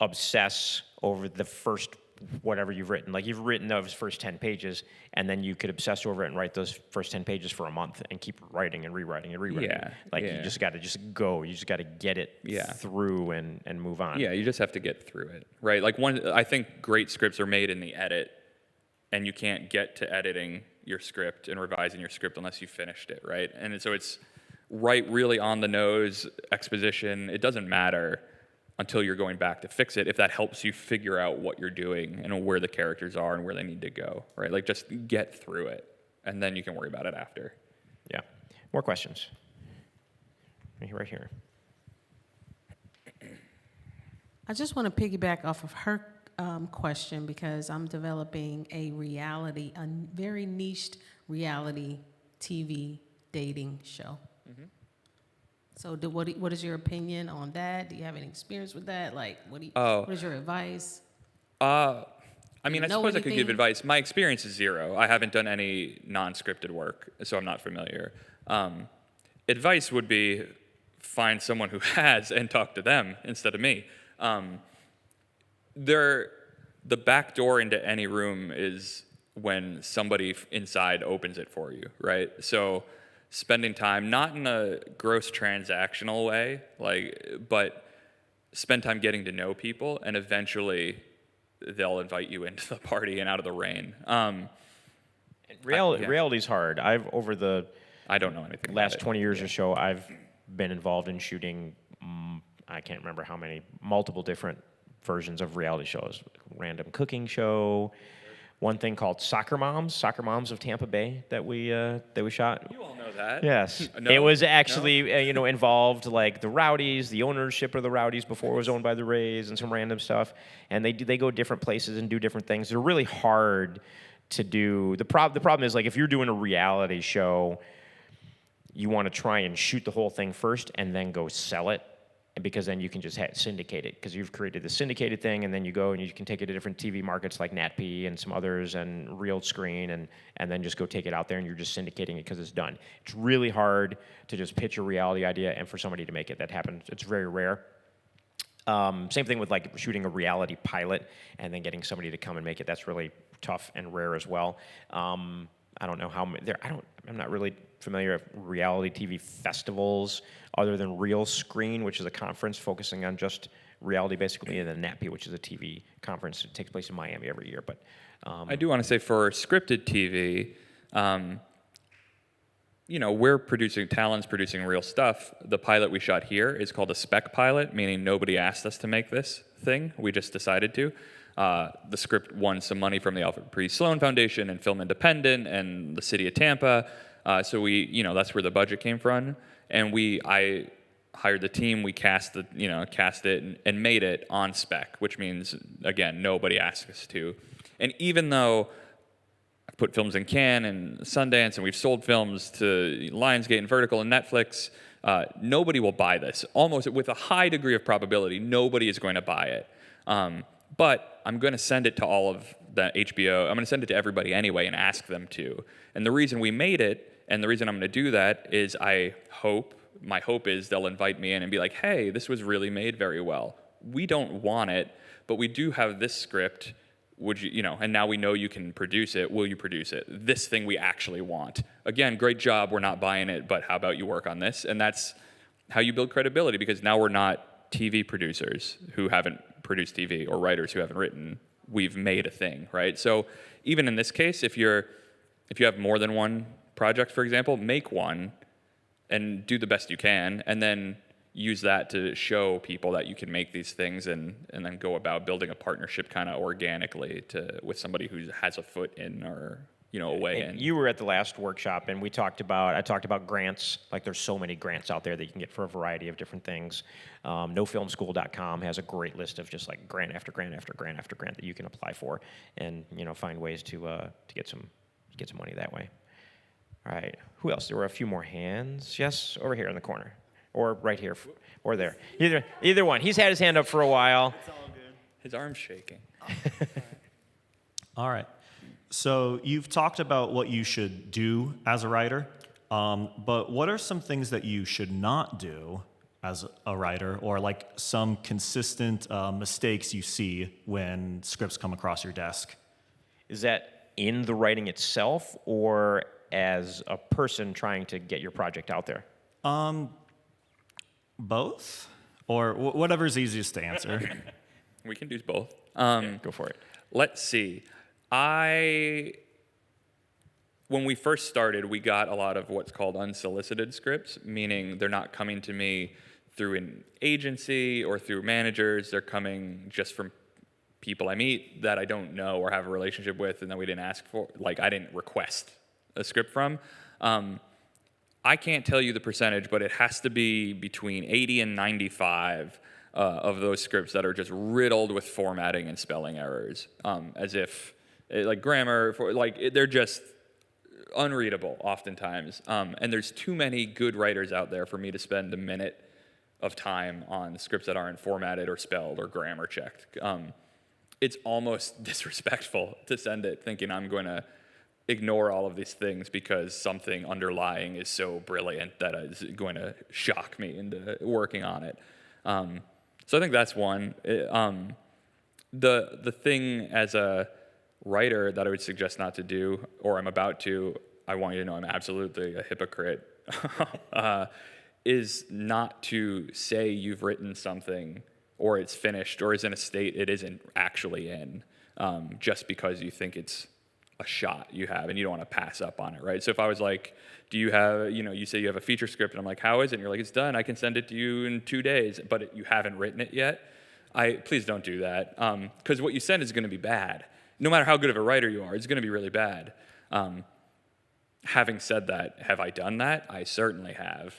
obsess over the first whatever you've written. Like, you've written those first 10 pages, and then you could obsess over it and write those first 10 pages for a month and keep writing and rewriting and rewriting. You just got to go. You just got to get it through and move on. Yeah, you just have to get through it, right? Like, I think great scripts are made in the edit, and you can't get to editing your script and revising your script unless you finished it, right? And so it's really on the nose exposition. It doesn't matter until you're going back to fix it, if that helps you figure out what you're doing and where the characters are and where they need to go, right? Like, just get through it, and then you can worry about it after. Yeah. More questions? right here. I just want to piggyback off of her question because I'm developing a very niched reality TV dating show. So what is your opinion on that? Do you have any experience with that? Like, what is your advice? I mean, I know suppose I could give anything? advice. My experience is zero. I haven't done any non-scripted work, so I'm not familiar. Advice would be find someone who has and talk to them instead of me. The back door into any room is when somebody inside opens it for you, right? So spending time, not in a gross transactional way, but spend time getting to know people, and eventually they'll invite you into the party and out of the rain. Reality's hard. Over the I don't know anything. last about it. 20 years or so, I've been involved in shooting, I can't remember how many, multiple different versions of reality shows. Random cooking show, one thing called Soccer Moms of Tampa Bay that we shot. You all know that. Yes, No? it was actually involved like the Rowdies, the ownership of the Rowdies before it was owned by the Rays, and some random stuff. And they go different places and do different things. They're really hard to do. The problem is, like, if you're doing a reality show, you want to try and shoot the whole thing first and then go sell it, and because then you can just syndicate it, because you've created the syndicated thing, and then you go and you can take it to different TV markets like NatP and some others and Real Screen, and then just go take it out there, and you're just syndicating it because it's done. It's really hard to just pitch a reality idea and for somebody to make it. That happens. It's very rare. Same thing with like shooting a reality pilot and then getting somebody to come and make it. That's really tough and rare as well. I don't know how many there. I'm not really familiar with reality TV festivals other than Real Screen, which is a conference focusing on just reality, basically, and then NatP, which is a TV conference. It takes place in Miami every year. But I do want to say for scripted TV, we're producing, Talon's producing real stuff. The pilot we shot here is called a spec pilot, meaning nobody asked us to make this thing. We just decided to. The script won some money from the Alfred P. Sloan Foundation and Film Independent and the city of Tampa. So that's where the budget came from. And I hired the team, we cast it and made it on spec, which means, again, nobody asked us to. And even though I've put films in Cannes and Sundance, and we've sold films to Lionsgate and Vertical and Netflix, nobody will buy this. Almost with a high degree of probability, nobody is going to buy it. But I'm going to send it to all of the HBO. I'm going to send it to everybody anyway and ask them to. And the reason we made it, and the reason I'm going to do that, is my hope is they'll invite me in and be like, hey, this was really made very well. We don't want it, but we do have this script. Would you, and now we know you can produce it. Will you produce it? This thing we actually want. Again, great job. We're not buying it, but how about you work on this? And that's how you build credibility, because now we're not TV producers who haven't produced TV or writers who haven't written. We've made a thing, right? So even in this case, if you have more than one project, for example, make one and do the best you can, and then use that to show people that you can make these things, and then go about building a partnership kind of organically with somebody who has a foot in, or a way in. You were at the last workshop, and I talked about grants. Like, there's so many grants out there that you can get for a variety of different things. NoFilmSchool.com has a great list of just like grant after grant after grant after grant that you can apply for, and find ways to get some money that way. All right, who else? There were a few more hands. Yes, over here in the corner, or right here, or there. Either one. He's had his hand up for a while. It's all good. His arm's shaking. All right. So you've talked about what you should do as a writer, but what are some things that you should not do as a writer, or like some consistent mistakes you see when scripts come across your desk? Is that in the writing itself, or as a person trying to get your project out there? Both, or whatever's easiest to answer. We can do both. Go for it. Let's see. When we first started, we got a lot of what's called unsolicited scripts, meaning they're not coming to me through an agency or through managers. They're coming just from people I meet that I don't know or have a relationship with, and that we didn't ask for. Like, I didn't request a script from. I can't tell you the percentage, but it has to be between 80 and 95 of those scripts that are just riddled with formatting and spelling errors, as if like grammar, they're just unreadable oftentimes. And there's too many good writers out there for me to spend a minute of time on scripts that aren't formatted or spelled or grammar checked. It's almost disrespectful to send it thinking I'm going to ignore all of these things because something underlying is so brilliant that is going to shock me into working on it. So I think that's one. The thing as a writer that I would suggest not to do, or I'm about to, I want you to know I'm absolutely a hypocrite, is not to say you've written something or it's finished or is in a state it isn't actually in, just because you think it's a shot you have and you don't want to pass up on it, right? So if I was like, do you have, you say you have a feature script and I'm like, how is it? And you're like, it's done, I can send it to you in 2 days, but you haven't written it yet. Please don't do that, because what you send is going to be bad. No matter how good of a writer you are, it's going to be really bad. Having said that, have I done that? I certainly have.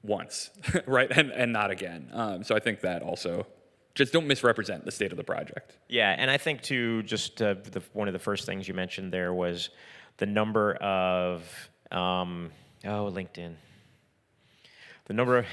Once, right? And not again. So I think that also, just don't misrepresent the state of the project. Yeah, and I think too, just one of the first things you mentioned there was the number of, LinkedIn. The number of,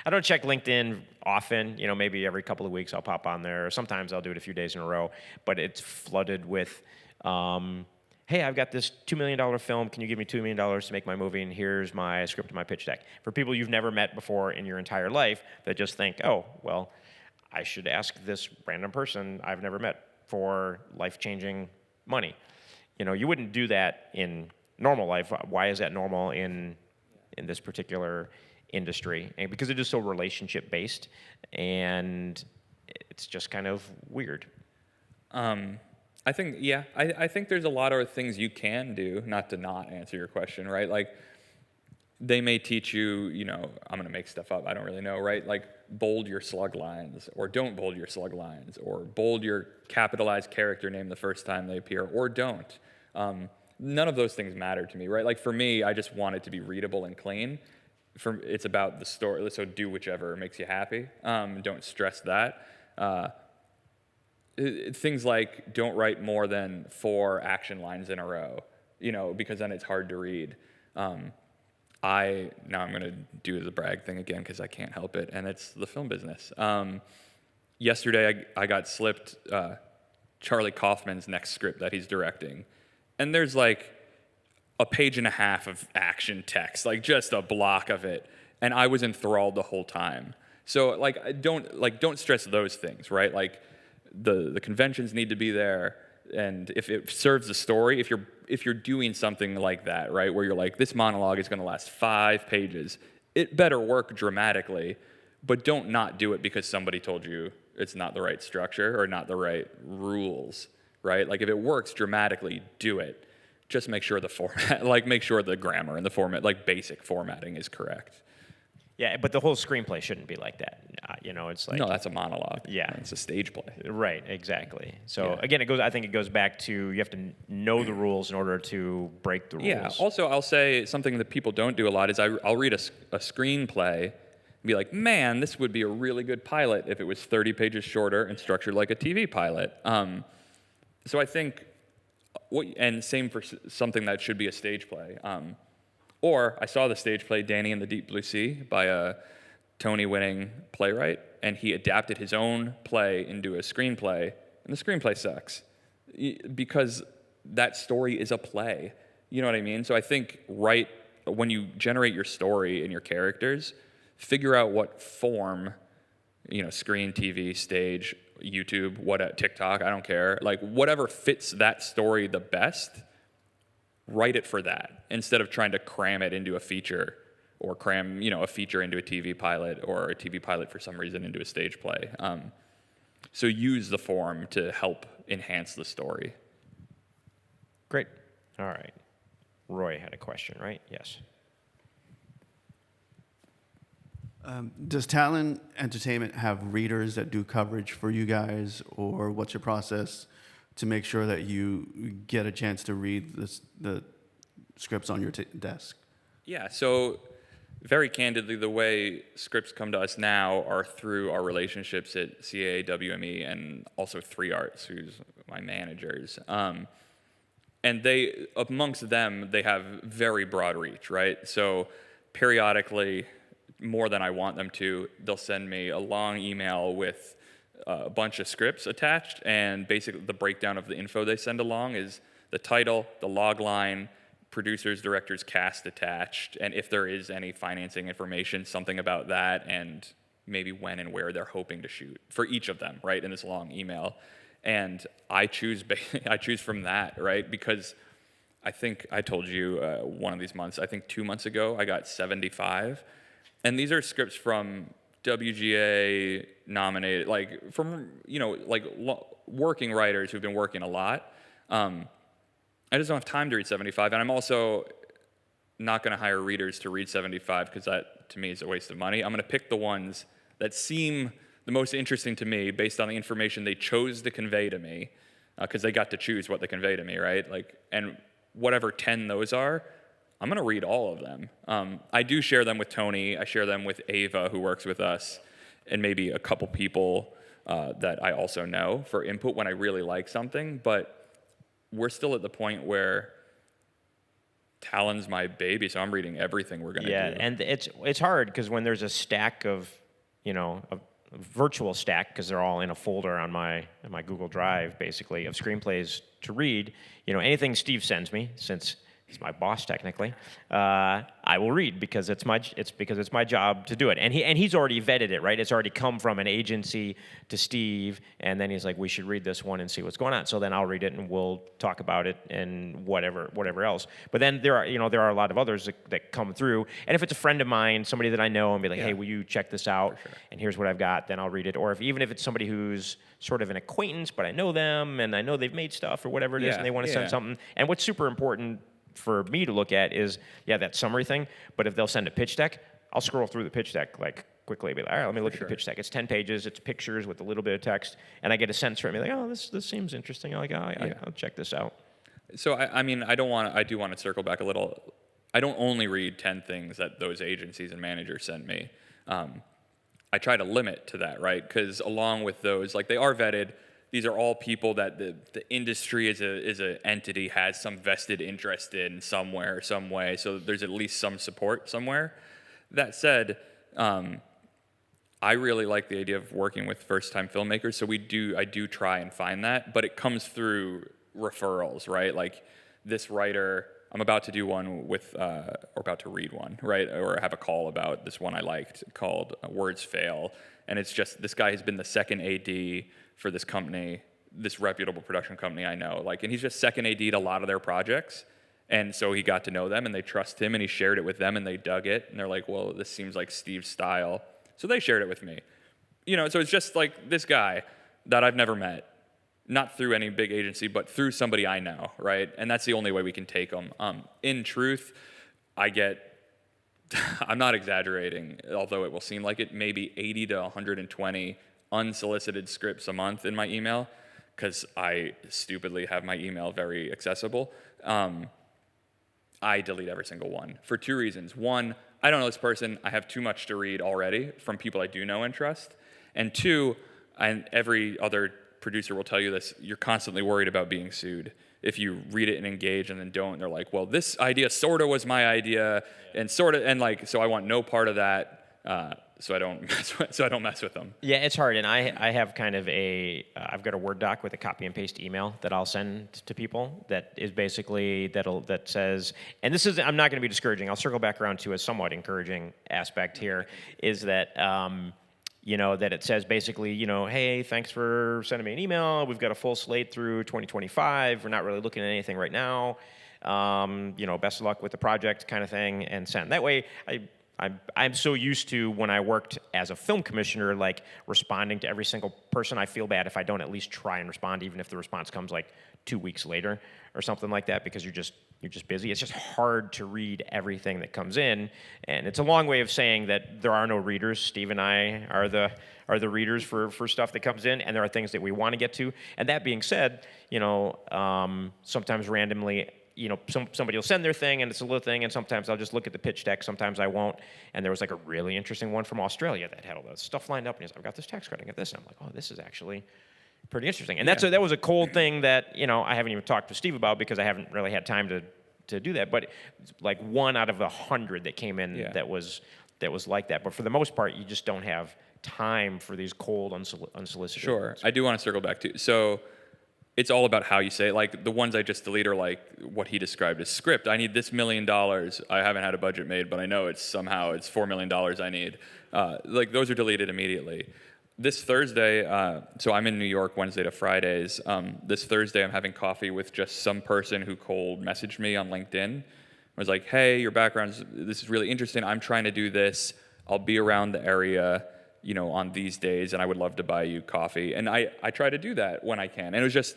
I don't check LinkedIn often, maybe every couple of weeks I'll pop on there, or sometimes I'll do it a few days in a row, but it's flooded with, hey, I've got this $2 million film, can you give me $2 million to make my movie, and here's my script and my pitch deck. For people you've never met before in your entire life that just think, oh, well, I should ask this random person I've never met for life-changing money. You wouldn't do that in normal life. Why is that normal in this particular industry? And because it is so relationship-based, and it's just kind of weird. I think, yeah, I think there's a lot of things you can do, not to not answer your question, right? Like, they may teach you, I'm going to make stuff up, I don't really know, right? Like, bold your slug lines, or don't bold your slug lines, or bold your capitalized character name the first time they appear, or don't. None of those things matter to me, right? Like, for me, I just want it to be readable and clean. It's about the story, so do whichever makes you happy. Don't stress that. Things like don't write more than 4 action lines in a row, because then it's hard to read. Now I'm going to do the brag thing again because I can't help it, and it's the film business. Yesterday I got slipped Charlie Kaufman's next script that he's directing, and there's like a page and a half of action text, like just a block of it, and I was enthralled the whole time. So don't stress those things, right? Like, the conventions need to be there, and if it serves the story, if you're doing something like that, right, where you're like, this monologue is going to last 5 pages, it better work dramatically, but don't not do it because somebody told you it's not the right structure or not the right rules, right? Like, if it works dramatically, do it. Just make sure the format, make sure the grammar and the format, basic formatting is correct. Yeah, but the whole screenplay shouldn't be like that. It's like, No, that's a monologue. Yeah. It's a stage play. Right, exactly. So Yeah. again, I think it goes back to you have to know the rules in order to break the rules. Yeah. Also, I'll say something that people don't do a lot is I'll read a screenplay and be like, man, this would be a really good pilot if it was 30 pages shorter and structured like a TV pilot. So I think, and same for something that should be a stage play. Or I saw the stage play Danny and the Deep Blue Sea by a Tony-winning playwright, and he adapted his own play into a screenplay, and the screenplay sucks because that story is a play. You know what I mean? So I think when you generate your story and your characters, figure out what form, screen, TV, stage, YouTube, TikTok, I don't care, whatever fits that story the best, write it for that instead of trying to cram it into a feature or cram, a feature into a TV pilot or a TV pilot for some reason into a stage play. So use the form to help enhance the story. Great. All right. Roy had a question, right? Yes. Does Talon Entertainment have readers that do coverage for you guys, or what's your process to make sure that you get a chance to read the scripts on your desk? Yeah, so very candidly, the way scripts come to us now are through our relationships at CAA, WME, and also 3 Arts, who's my managers. And they, amongst them, they have very broad reach, right? So periodically, more than I want them to, they'll send me a long email with a bunch of scripts attached, and basically the breakdown of the info they send along is the title, the log line, producers, directors, cast attached, and if there is any financing information, something about that, and maybe when and where they're hoping to shoot for each of them, right, in this long email. And I choose from that, right, because I think I told you one of these months, I think 2 months ago, I got 75, and these are scripts from WGA nominated, like from, working writers who've been working a lot. I just don't have time to read 75, and I'm also not going to hire readers to read 75 because that, to me, is a waste of money. I'm going to pick the ones that seem the most interesting to me based on the information they chose to convey to me, because they got to choose what they convey to me, right? And whatever 10 those are, I'm going to read all of them. I do share them with Tony. I share them with Ava, who works with us, and maybe a couple people that I also know for input when I really like something, but we're still at the point where Talon's my baby, so I'm reading everything we're going to do. Yeah, and it's hard because when there's a stack of, a virtual stack, because they're all in a folder on my Google Drive, basically, of screenplays to read, anything Steve sends me, since he's my boss technically, I will read because it's my job to do it. And he's already vetted it, right? It's already come from an agency to Steve, and then he's like, we should read this one and see what's going on. So then I'll read it and we'll talk about it and whatever else. But then there are a lot of others that come through. And if it's a friend of mine, somebody that I know, and be like, hey, will you check this out? Sure. And here's what I've got, then I'll read it. Or even if it's somebody who's sort of an acquaintance, but I know them and I know they've made stuff or whatever it is, and they want to send something. And what's super important for me to look at is, that summary thing, but if they'll send a pitch deck, I'll scroll through the pitch deck quickly, be like, all right, let me look at the pitch deck. It's 10 pages, it's pictures with a little bit of text, and I get a sense from it, like, oh, this seems interesting, I'll check this out. So I do want to circle back a little. I don't only read 10 things that those agencies and managers send me. I try to limit to that, right? Because along with those, they are vetted. These are all people that the industry as an entity has some vested interest in somewhere, some way. So there's at least some support somewhere. That said, I really like the idea of working with first-time filmmakers. So I do try and find that, but it comes through referrals, right? Like this writer, I'm about to do one with, or about to read one, right? Or have a call about this one I liked called Words Fail. And it's just, this guy has been the second AD for this company, this reputable production company I know. And he's just second AD'd a lot of their projects. And so he got to know them and they trust him and he shared it with them and they dug it. And they're like, well, this seems like Steve's style. So they shared it with me. So it's just like this guy that I've never met, not through any big agency, but through somebody I know, right? And that's the only way we can take them. In truth, I get, I'm not exaggerating, although it will seem like it, maybe 80 to 120 unsolicited scripts a month in my email, because I stupidly have my email very accessible. I delete every single one for 2 reasons. One, I don't know this person. I have too much to read already from people I do know and trust. And 2, and every other producer will tell you this, you're constantly worried about being sued. If you read it and engage and then don't, they're like, well, this idea sort of was my idea, and sort of, and so I want no part of that. So I don't mess with them. Yeah, it's hard, and I have kind of I've got a Word doc with a copy and paste email that I'll send to people that is basically that says, and this is, I'm not going to be discouraging. I'll circle back around to a somewhat encouraging aspect here, is that that it says basically, hey, thanks for sending me an email. We've got a full slate through 2025. We're not really looking at anything right now. Best of luck with the project, kind of thing, and send. That way, I'm so used to, when I worked as a film commissioner, responding to every single person. I feel bad if I don't at least try and respond, even if the response comes 2 weeks later or something like that, because you're just busy. It's just hard to read everything that comes in, and it's a long way of saying that there are no readers. Steve and I are the readers for stuff that comes in, and there are things that we want to get to. And that being said, sometimes randomly somebody will send their thing and it's a little thing, and sometimes I'll just look at the pitch deck, sometimes I won't. And there was like a really interesting one from Australia that had all that stuff lined up, and he's like, I've got this tax credit, I got this, and I'm like, oh, this is actually pretty interesting. And that was a cold thing that, I haven't even talked to Steve about because I haven't really had time to do that. But like 1 out of 100 that came in that was like that. But for the most part, you just don't have time for these cold, unsolicited. Sure. I do want to circle back to, so it's all about how you say it. Like the ones I just deleted are like what he described as script. I need this $1 million. I haven't had a budget made, but I know it's $4 million I need. Like those are deleted immediately. This Thursday, so I'm in New York Wednesday to Fridays. This Thursday, I'm having coffee with just some person who cold messaged me on LinkedIn. I was like, hey, your this is really interesting. I'm trying to do this. I'll be around the area, on these days, and I would love to buy you coffee. And I try to do that when I can. And it was just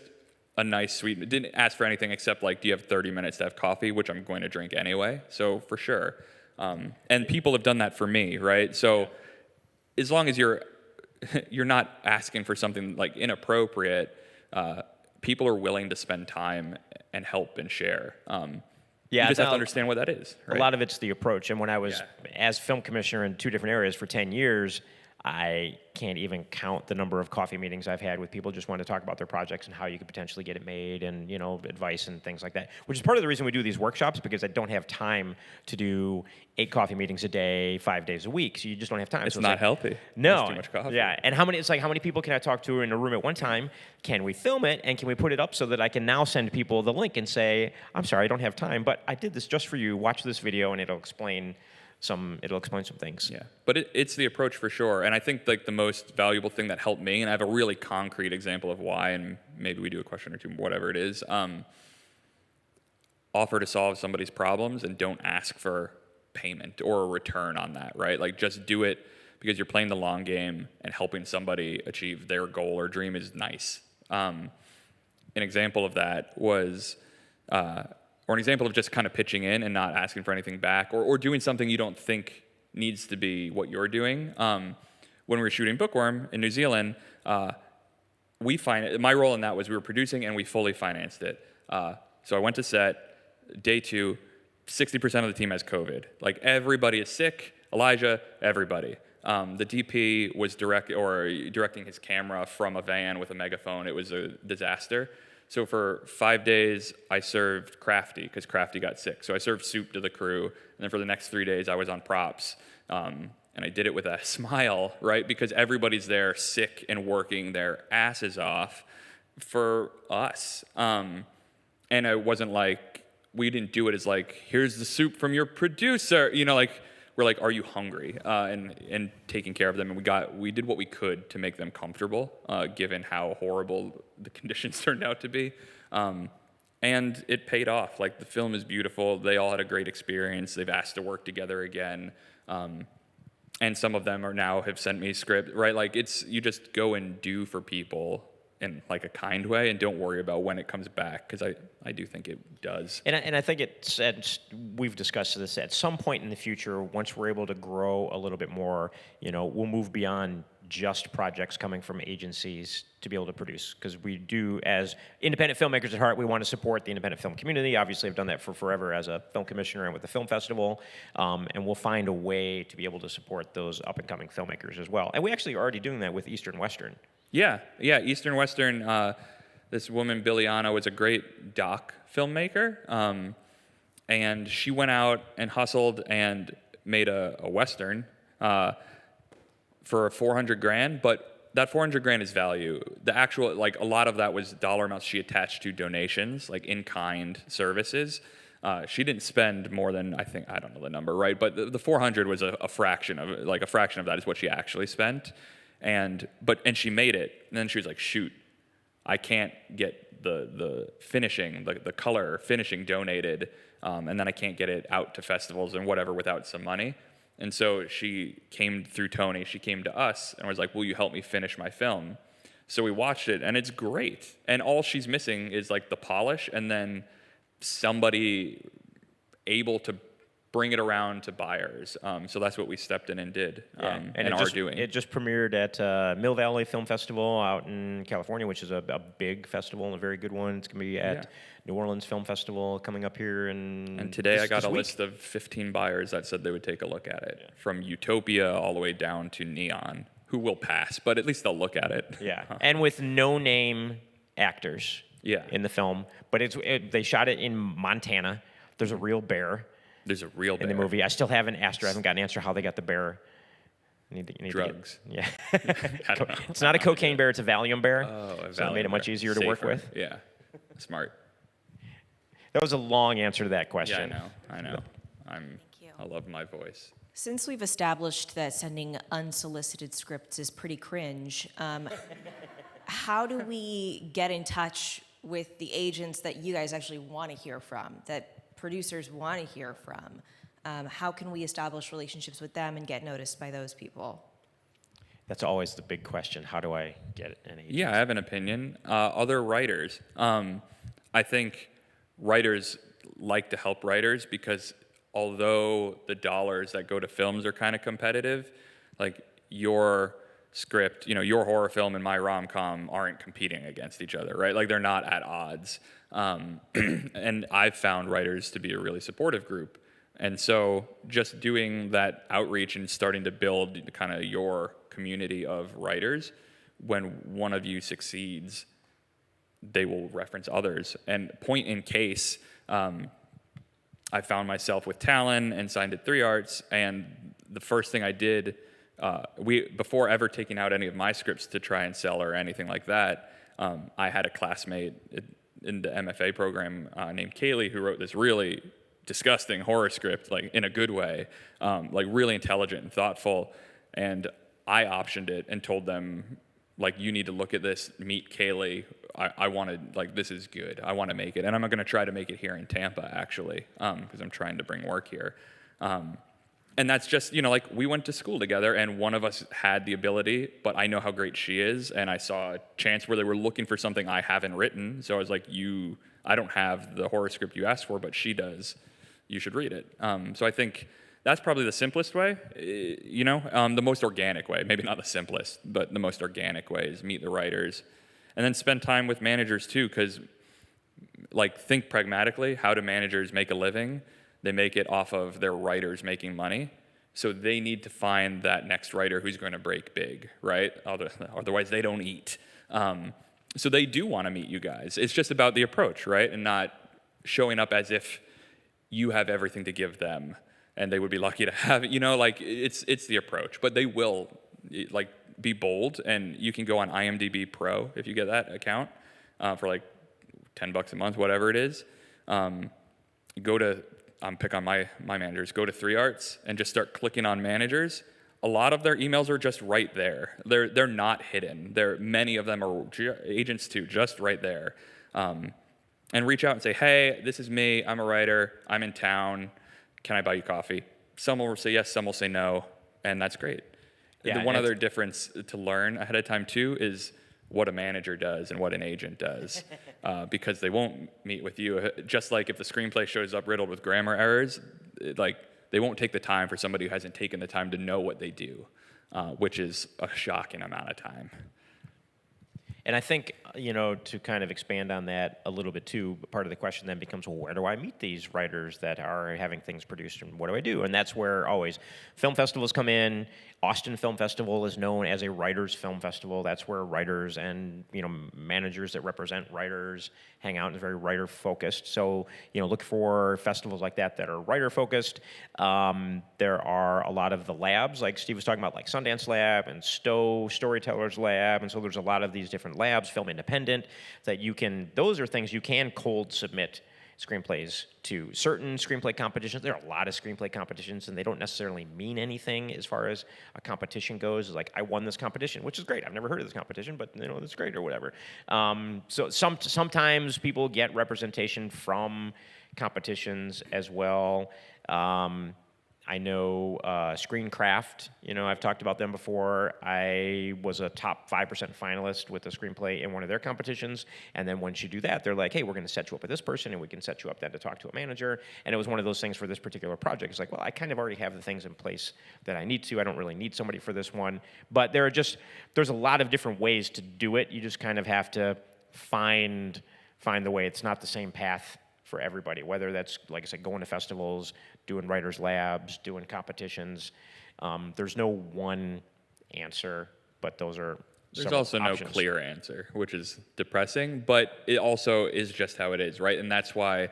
a nice, sweet, didn't ask for anything except like, do you have 30 minutes to have coffee, which I'm going to drink anyway. So for sure. And people have done that for me, right? So as long as you're not asking for something like inappropriate, people are willing to spend time and help and share. You just have to understand what that is. Right? A lot of it's the approach. And when I was as film commissioner in 2 different areas for 10 years, I can't even count the number of coffee meetings I've had with people just wanting to talk about their projects and how you could potentially get it made and, advice and things like that, which is part of the reason we do these workshops, because I don't have time to do 8 coffee meetings a day, 5 days a week. So you just don't have time. It's so not healthy. No. It's too much coffee. Yeah. And how many people can I talk to in a room at one time? Can we film it and can we put it up so that I can now send people the link and say, I'm sorry, I don't have time, but I did this just for you. Watch this video and it'll explain some things. Yeah, but it's the approach for sure. And I think like the most valuable thing that helped me, and I have a really concrete example of why, and maybe we do a question or two, whatever it is, offer to solve somebody's problems and don't ask for payment or a return on that, right? Like just do it because you're playing the long game, and helping somebody achieve their goal or dream is nice. An example of that was, or an example of just kind of pitching in and not asking for anything back, or doing something you don't think needs to be what you're doing. When we were shooting Bookworm in New Zealand, my role in that was we were producing and we fully financed it. So I went to set, day 2, 60% of the team has COVID. Like everybody is sick, Elijah, everybody. The DP was directing his camera from a van with a megaphone. It was a disaster. So for 5 days, I served Crafty because Crafty got sick. So I served soup to the crew. And then for the next 3 days, I was on props. And I did it with a smile, right? Because everybody's there sick and working their asses off for us. And it wasn't like, we didn't do it as like, here's the soup from your producer. We're like, are you hungry? And taking care of them. And we did what we could to make them comfortable, given how horrible the conditions turned out to be. And it paid off. Like the film is beautiful. They all had a great experience. They've asked to work together again. And some of them have sent me script, right? Like you just go and do for people in like a kind way, and don't worry about when it comes back, because I do think it does. And I think we've discussed this at some point in the future, once we're able to grow a little bit more, we'll move beyond just projects coming from agencies to be able to produce, because we do, as independent filmmakers at heart, we want to support the independent film community. Obviously, I've done that for forever as a film commissioner and with the film festival, and we'll find a way to be able to support those up-and-coming filmmakers as well. And we actually are already doing that with Eastern Western. Yeah, Eastern Western. This woman, Biliana, was a great doc filmmaker, and she went out and hustled and made a Western for $400,000, but that $400,000 is value. The actual, like, a lot of that was dollar amounts she attached to donations, like in-kind services. She didn't spend more than, I don't know the number, right? But the 400 was a fraction of that is what she actually spent. And she made it, and then she was like, shoot, I can't get the finishing, the color finishing donated, and then I can't get it out to festivals and whatever without some money. And so she came through Tony, she came to us and was like, will you help me finish my film? So we watched it, and it's great. And all she's missing is like the polish, and then somebody able to bring it around to buyers. So that's what we stepped in and did, and are doing. It just premiered at Mill Valley Film Festival out in California, which is a big festival and a very good one. It's going to be at New Orleans Film Festival coming up here. And today I got a list of 15 buyers that said they would take a look at it, from Utopia all the way down to Neon, who will pass, but at least they'll look at it. Yeah, and with no-name actors in the film. But they shot it in Montana. There's a real bear. There's a real bear in the movie. I still haven't asked her. I haven't got an answer how they got the bear. You need drugs. Yeah. I don't know. It's not a cocaine bear. It's a Valium bear. Oh, a so it made it much easier to work with. Yeah. Smart. That was a long answer to that question. Yeah, I know. I love my voice. Since we've established that sending unsolicited scripts is pretty cringe, how do we get in touch with the agents that you guys actually want to hear from, that producers want to hear from? How can we establish relationships with them and get noticed by those people? That's always the big question. How do I get an agent? Yeah, I have an opinion. Other writers. I think writers like to help writers because although the dollars that go to films are kind of competitive, like your script, your horror film and my rom-com aren't competing against each other, right? Like they're not at odds. And I've found writers to be a really supportive group. And so just doing that outreach and starting to build kind of your community of writers, when one of you succeeds, they will reference others. And point in case, I found myself with Talon and signed at 3 Arts, and the first thing I did, before ever taking out any of my scripts to try and sell or anything like that, I had a classmate in the MFA program named Kaylee who wrote this really disgusting horror script, like in a good way, like really intelligent and thoughtful. And I optioned it and told them, like, you need to look at this, meet Kaylee. I wanted, like, this is good. I want to make it. And I'm going to try to make it here in Tampa, actually, because I'm trying to bring work here. And that's just, like, we went to school together, and one of us had the ability, but I know how great she is, and I saw a chance where they were looking for something I haven't written. So I was like, I don't have the horror script you asked for, but she does. You should read it. So I think that's probably the simplest way, the most organic way. Maybe not the simplest, but the most organic way is meet the writers. And then spend time with managers too, because think pragmatically, how do managers make a living? They make it off of their writers making money. So they need to find that next writer who's going to break big, right? Otherwise they don't eat. So they do want to meet you guys. It's just about the approach, right? And not showing up as if you have everything to give them and they would be lucky to have it. It's the approach. But they will, be bold, and you can go on IMDb Pro if you get that account for like $10 a month, whatever it is. Pick on my managers. Go to 3 Arts and just start clicking on managers. A lot of their emails are just right there. They're not hidden. Many of them are agents too, just right there. And reach out and say, hey, this is me. I'm a writer. I'm in town. Can I buy you coffee? Some will say yes, some will say no, and that's great. Yeah, the one other difference to learn ahead of time too is what a manager does and what an agent does, because they won't meet with you. Just like if the screenplay shows up riddled with grammar errors, they won't take the time for somebody who hasn't taken the time to know what they do, which is a shocking amount of time. And I think, to kind of expand on that a little bit too, part of the question then becomes, well, where do I meet these writers that are having things produced, and what do I do? And that's where always film festivals come in. Austin Film Festival is known as a writers' film festival. That's where writers and, managers that represent writers hang out, and it's very writer-focused. So, look for festivals like that are writer-focused. There are a lot of the labs, like Steve was talking about, like Sundance Lab and Stowe Storytellers Lab, and so there's a lot of these different labs, Film Independent, that those are things you can cold submit screenplays to. Certain screenplay competitions, there are a lot of screenplay competitions, and they don't necessarily mean anything as far as a competition goes. It's like, I won this competition, which is great. I've never heard of this competition, but that's great or whatever. So sometimes people get representation from competitions as well. I know Screencraft, I've talked about them before. I was a top 5% finalist with a screenplay in one of their competitions. And then once you do that, they're like, hey, we're going to set you up with this person, and we can set you up then to talk to a manager. And it was one of those things for this particular project. It's like, well, I kind of already have the things in place that I need to. I don't really need somebody for this one. But there's a lot of different ways to do it. You just kind of have to find the way. It's not the same path for everybody, whether that's, like I said, going to festivals, doing writers' labs, doing competitions. There's no one answer, but those are There's several also options. no clear answer, which is depressing, but it also is just how it is, right? And that's why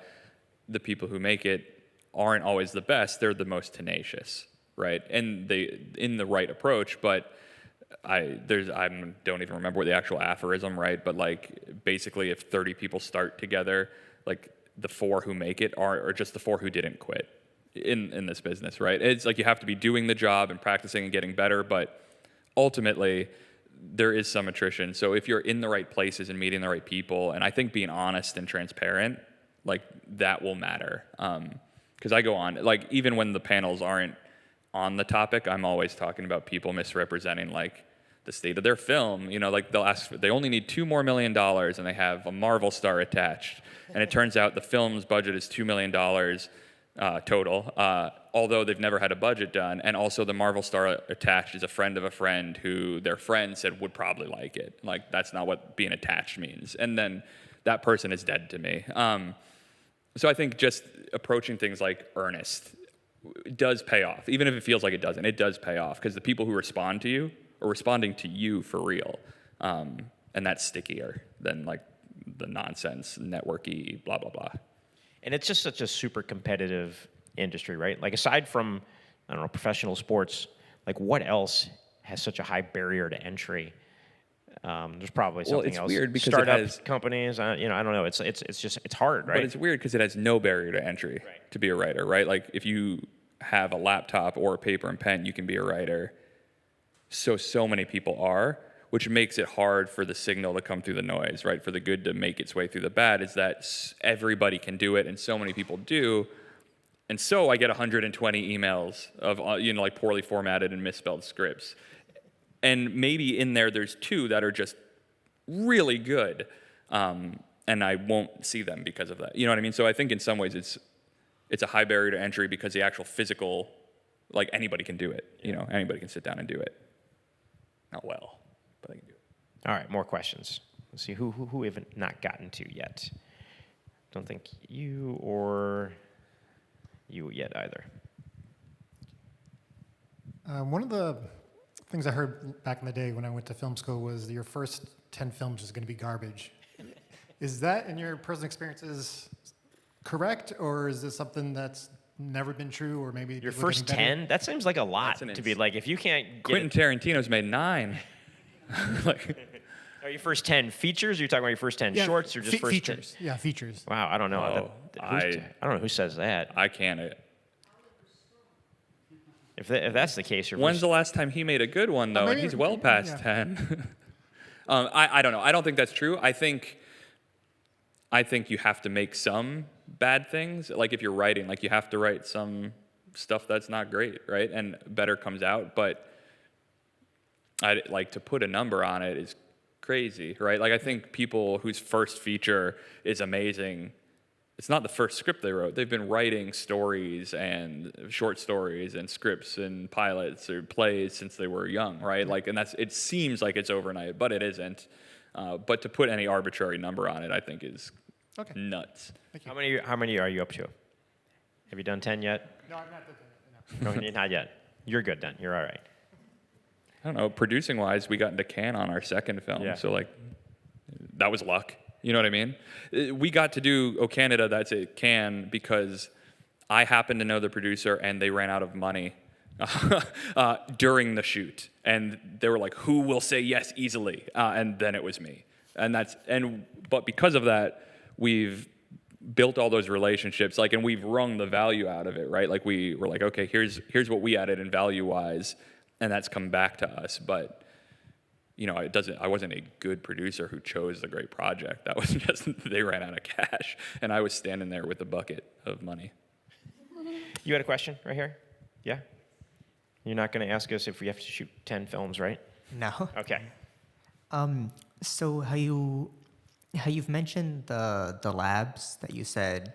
the people who make it aren't always the best. They're the most tenacious, right? And they in the right approach, but I don't even remember what the actual aphorism, right? But like basically if 30 people start together, like the 4 who make it are just the 4 who didn't quit in this business, right? It's like you have to be doing the job and practicing and getting better, but ultimately there is some attrition. So if you're in the right places and meeting the right people, and I think being honest and transparent, like that will matter. Because I go on, like even when the panels aren't on the topic, I'm always talking about people misrepresenting like the state of their film. Like they'll ask, they only need $2 more million and they have a Marvel star attached. And it turns out the film's budget is $2 million total, although they've never had a budget done. And also the Marvel star attached is a friend of a friend who their friend said would probably like it. Like that's not what being attached means. And then that person is dead to me. So I think just approaching things like earnest does pay off. Even if it feels like it doesn't, it does pay off because the people who respond to you are responding to you for real. And that's stickier than like the nonsense, networky, blah, blah, blah. And it's just such a super competitive industry, right? Like aside from, I don't know, professional sports, like what else has such a high barrier to entry? There's probably something it's else. weird because startup companies, I don't know. It's just it's hard, right? But it's weird because it has no barrier to entry to be a writer, right? Like if you have a laptop or a paper and pen, you can be a writer. So many people are, which makes it hard for the signal to come through the noise, right? For the good to make its way through the bad is that everybody can do it and so many people do. And so I get 120 emails of, like poorly formatted and misspelled scripts. And maybe in there's 2 that are just really good. And I won't see them because of that. You know what I mean? So I think in some ways it's a high barrier to entry because the actual physical, like anybody can do it. Anybody can sit down and do it. Not well, but I can do it. All right, more questions. Let's see who we haven't not gotten to yet. Don't think you or you yet either. One of the things I heard back in the day when I went to film school was that your first 10 films is going to be garbage. Is that, in your personal experiences, correct, or is this something that's never been true, or maybe Your people are first getting better? 10? That seems like a lot to be like, if you can't get Quentin Tarantino's made 9. Are your first 10 features? Or are you talking about your first 10 Yeah, shorts or just first features? Yeah, features. Wow, I don't know. I don't know who says that. I can't. If that's the case, When's the last time he made a good one, though? And he's well past 10. I don't know. I don't think that's true. I think you have to make some bad things. Like if you're writing, like you have to write some stuff that's not great, right? And better comes out. But to put a number on it is crazy, right? Like I think people whose first feature is amazing, it's not the first script they wrote. They've been writing stories and short stories and scripts and pilots or plays since they were young, right? Like, and it seems like it's overnight, but it isn't. But to put any arbitrary number on it, I think is nuts. How many are you up to? Have you done 10 yet? No, I'm not done. No, not yet. You're good then. You're all right. I don't know. Producing wise, we got into Cannes on our second film, so like that was luck. You know what I mean? We got to do Oh Canada, That's It, Cannes because I happened to know the producer and they ran out of money during the shoot, and they were like, "Who will say yes easily?" And then it was me, but because of that, we've built all those relationships, and we've wrung the value out of it, right? Like we were like, okay, here's what we added in value wise, and that's come back to us, but. I wasn't a good producer who chose the great project. That was just, they ran out of cash, and I was standing there with a bucket of money. You had a question right here? Yeah. You're not going to ask us if we have to shoot 10 films, right? No. Okay. So how you've mentioned the labs that you said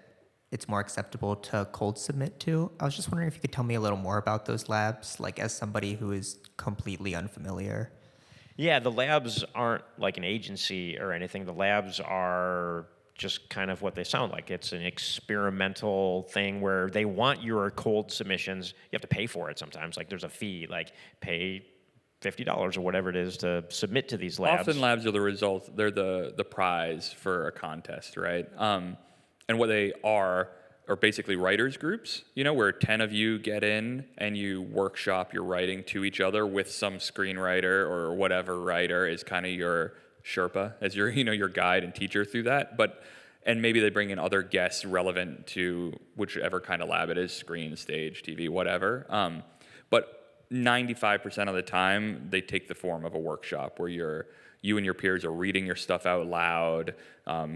it's more acceptable to cold submit to. I was just wondering if you could tell me a little more about those labs, like as somebody who is completely unfamiliar. Yeah, the labs aren't like an agency or anything. The labs are just kind of what they sound like. It's an experimental thing where they want your cold submissions. You have to pay for it sometimes. Like there's a fee, like pay $50 or whatever it is to submit to these labs. Often labs are the result. They're the prize for a contest, right? And what they are basically writers groups, where 10 of you get in and you workshop your writing to each other with some screenwriter or whatever writer is kind of your Sherpa, as your, your guide and teacher through that. And maybe they bring in other guests relevant to whichever kind of lab it is, screen, stage, TV, whatever. But 95% of the time, they take the form of a workshop where you and your peers are reading your stuff out loud,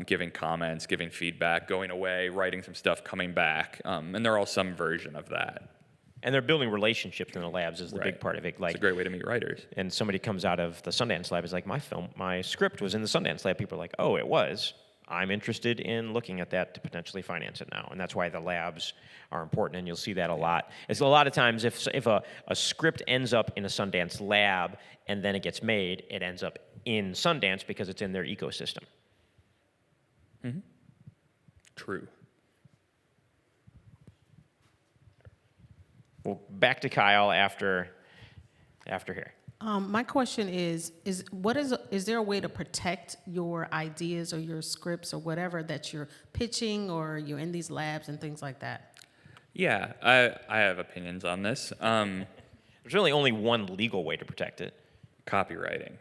giving comments, giving feedback, going away, writing some stuff, coming back. And they're all some version of that. And they're building relationships in the labs is the Right. big part of it. Like, It's a great way to meet writers. and somebody comes out of the Sundance lab is like, my script was in the Sundance lab. People are like, oh, it was. I'm interested in looking at that to potentially finance it now. And that's why the labs are important, and you'll see that a lot. It's a lot of times if a script ends up in a Sundance lab and then it gets made, it ends up in Sundance because it's in their ecosystem. Mm-hmm. True. Well, back to Kyle after here. My question is there a way to protect your ideas or your scripts or whatever that you're pitching or you're in these labs and things like that? Yeah, I have opinions on this. There's really only one legal way to protect it. Copywriting.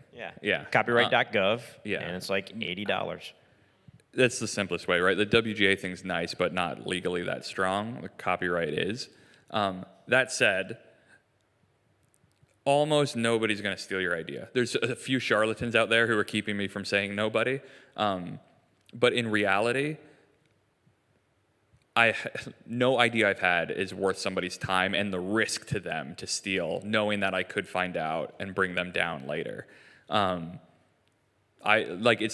Yeah. Copyright.gov. Yeah. And it's like $80. That's the simplest way, right? The WGA thing's nice, but not legally that strong. The copyright is. That said, almost nobody's going to steal your idea. There's a few charlatans out there who are keeping me from saying nobody. But in reality, no idea I've had is worth somebody's time and the risk to them to steal, knowing that I could find out and bring them down later. It's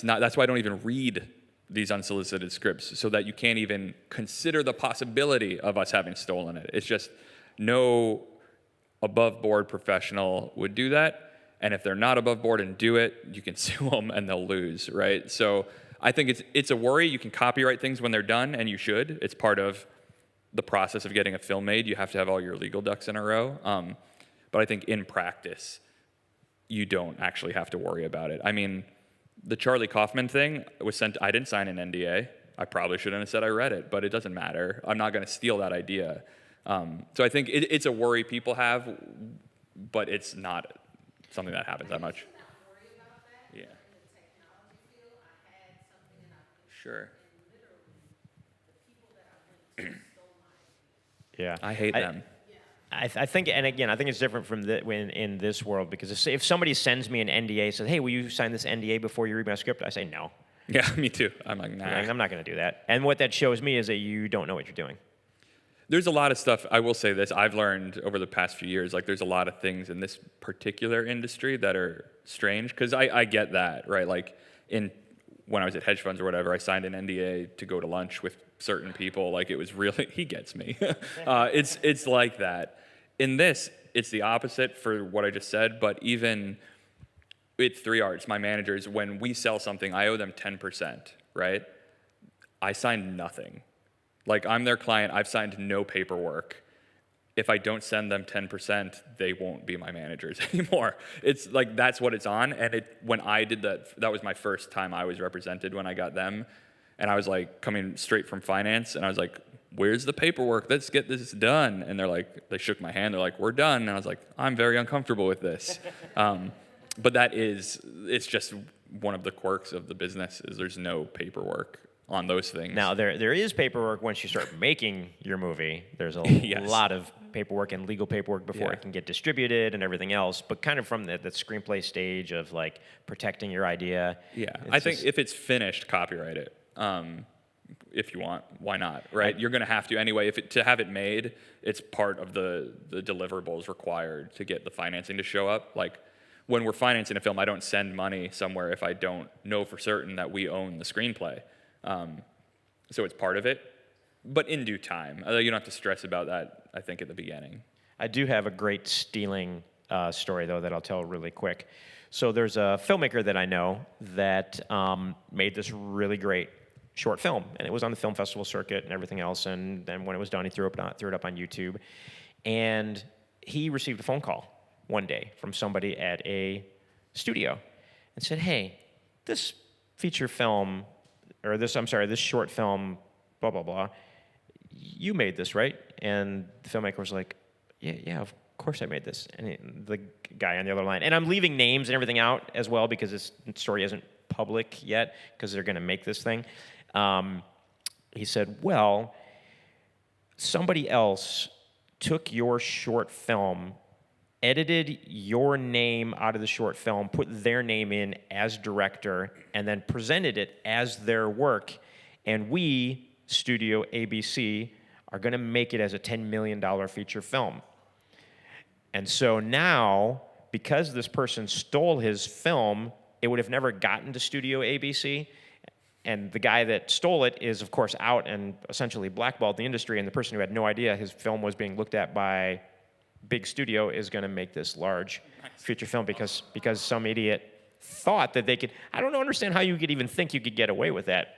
not. That's why I don't even read these unsolicited scripts, so that you can't even consider the possibility of us having stolen it. It's just no above board professional would do that. And if they're not above board and do it, you can sue them and they'll lose, right? So I think it's a worry. You can copyright things when they're done, and you should. It's part of the process of getting a film made. You have to have all your legal ducks in a row. But I think in practice, you don't actually have to worry about it. I mean, the Charlie Kaufman thing was sent. I didn't sign an NDA. I probably shouldn't have said I read it, but it doesn't matter. I'm not going to steal that idea. So I think it's a worry people have, but it's not something that happens that much. Yeah. Sure. Yeah. I hate them. I think, and again, I think it's different from when in this world, because if somebody sends me an NDA, says, hey, will you sign this NDA before you read my script? I say no. Yeah, me too. I'm like, nah. I'm not going to do that. And what that shows me is that you don't know what you're doing. There's a lot of stuff, I will say this, I've learned over the past few years, like there's a lot of things in this particular industry that are strange, because I get that, right? Like when I was at hedge funds or whatever, I signed an NDA to go to lunch with certain people. Like it was really, he gets me. It's like that. In this, it's the opposite for what I just said, but even with 3 Arts, my managers, when we sell something, I owe them 10%, right? I signed nothing. Like I'm their client, I've signed no paperwork. If I don't send them 10%, they won't be my managers anymore. It's like, that's what it's on. And when I did that was my first time I was represented when I got them. And I was like coming straight from finance, and I was like, where's the paperwork? Let's get this done. And they shook my hand. They're like, we're done. And I was like, I'm very uncomfortable with this. But it's just one of the quirks of the business is there's no paperwork on those things. Now, there is paperwork once you start making your movie. There's a Yes. lot of paperwork and legal paperwork before Yeah. it can get distributed and everything else. But kind of from the screenplay stage of like protecting your idea. Yeah, it's I think just- if it's finished, copyright it. if you want, why not, right? You're going to have to anyway. To have it made, it's part of the deliverables required to get the financing to show up. Like when we're financing a film, I don't send money somewhere if I don't know for certain that we own the screenplay. So it's part of it, but in due time. You don't have to stress about that, I think, at the beginning. I do have a great stealing story, though, that I'll tell really quick. So there's a filmmaker that I know that made this really great short film, and it was on the film festival circuit and everything else, and then when it was done, he threw it up on YouTube, and he received a phone call one day from somebody at a studio and said, hey, this feature film, or this short film, blah, blah, blah, you made this, right? And the filmmaker was like, yeah, of course I made this. And the guy on the other line, and I'm leaving names and everything out as well because this story isn't public yet because they're going to make this thing. He said, well, somebody else took your short film, edited your name out of the short film, put their name in as director, and then presented it as their work. And we, Studio ABC, are going to make it as a $10 million feature film. And so now, because this person stole his film, it would have never gotten to Studio ABC. And the guy that stole it is, of course, out and essentially blackballed the industry. And the person who had no idea his film was being looked at by big studio is going to make this large feature film because some idiot thought that they could. I don't understand how you could even think you could get away with that.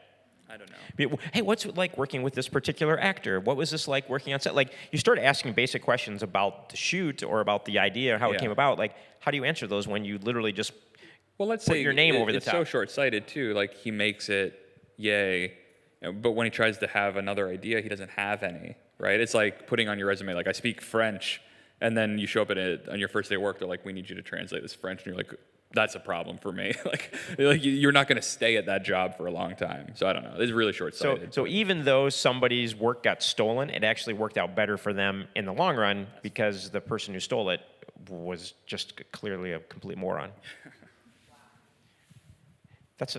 I don't know. Hey, what's it like working with this particular actor? What was this like working on set? Like, you start asking basic questions about the shoot or about the idea or how it came about. Like, how do you answer those when you literally just let's put say your name over the it's top? so short-sighted too. Like he makes it, yay, but when he tries to have another idea, he doesn't have any. Right? It's like putting on your resume, like I speak French, and then you show up on your first day of work. They're like, we need you to translate this French, and you're like, that's a problem for me. like you're not going to stay at that job for a long time. So I don't know. It's really short-sighted. So even though somebody's work got stolen, it actually worked out better for them in the long run because the person who stole it was just clearly a complete moron.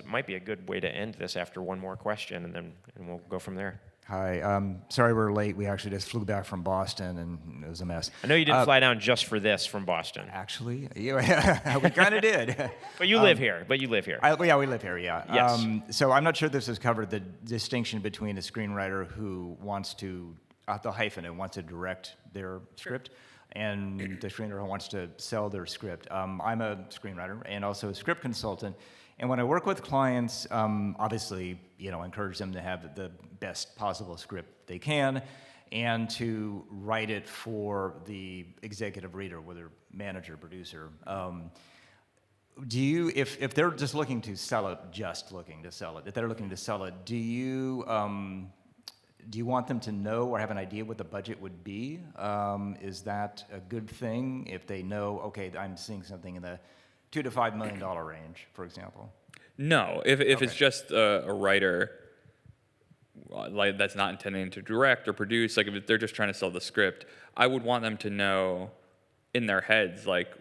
Might be a good way to end this after one more question, and we'll go from there. Hi. Sorry we're late. We actually just flew back from Boston, and it was a mess. I know you didn't fly down just for this from Boston. Actually, yeah, we kind of did. But you live here. Yeah, we live here, yeah. Yes. So I'm not sure this has covered the distinction between a screenwriter who wants to, the hyphen, and wants to direct their script, and the screenwriter who wants to sell their script. I'm a screenwriter and also a script consultant. And when I work with clients, obviously, encourage them to have the best possible script they can and to write it for the executive reader, whether manager, producer. If they're just looking to sell it, if they're looking to sell it, do you want them to know or have an idea what the budget would be? Is that a good thing if they know, okay, I'm seeing something in the $2 to $5 million range, for example? No, if it's just a writer like that's not intending to direct or produce, like if they're just trying to sell the script, I would want them to know in their heads like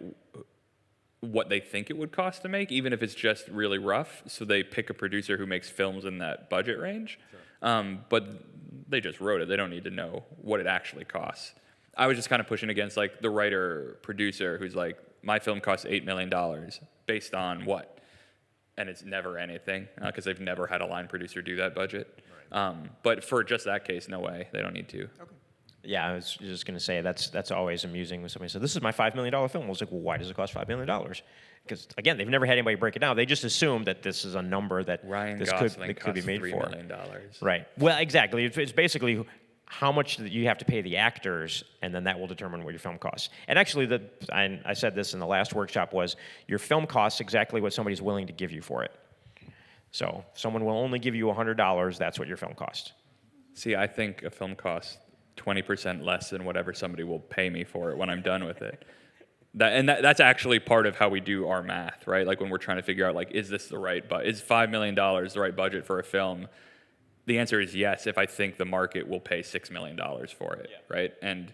what they think it would cost to make, even if it's just really rough. So they pick a producer who makes films in that budget range. Sure. But they just wrote it. They don't need to know what it actually costs. I was just kind of pushing against like the writer-producer who's like, my film costs $8 million based on what? And it's never anything because they've never had a line producer do that budget. Right. But for just that case, no way. They don't need to. Okay. Yeah, I was just going to say that's always amusing when somebody says, this is my $5 million film. I was like, well, why does it cost $5 million? Because, again, they've never had anybody break it down. They just assume that this is a number that this could be made $3 for. $3 million. Right. Well, exactly. It's basically how much you have to pay the actors, and then that will determine what your film costs. And actually, I said this in the last workshop, was your film costs exactly what somebody's willing to give you for it. So if someone will only give you $100, that's what your film costs. See, I think a film costs 20% less than whatever somebody will pay me for it when I'm done with it. That's actually part of how we do our math, right? Like when we're trying to figure out, like, is this the right is $5 million the right budget for a film? The answer is yes, if I think the market will pay $6 million for it, right? And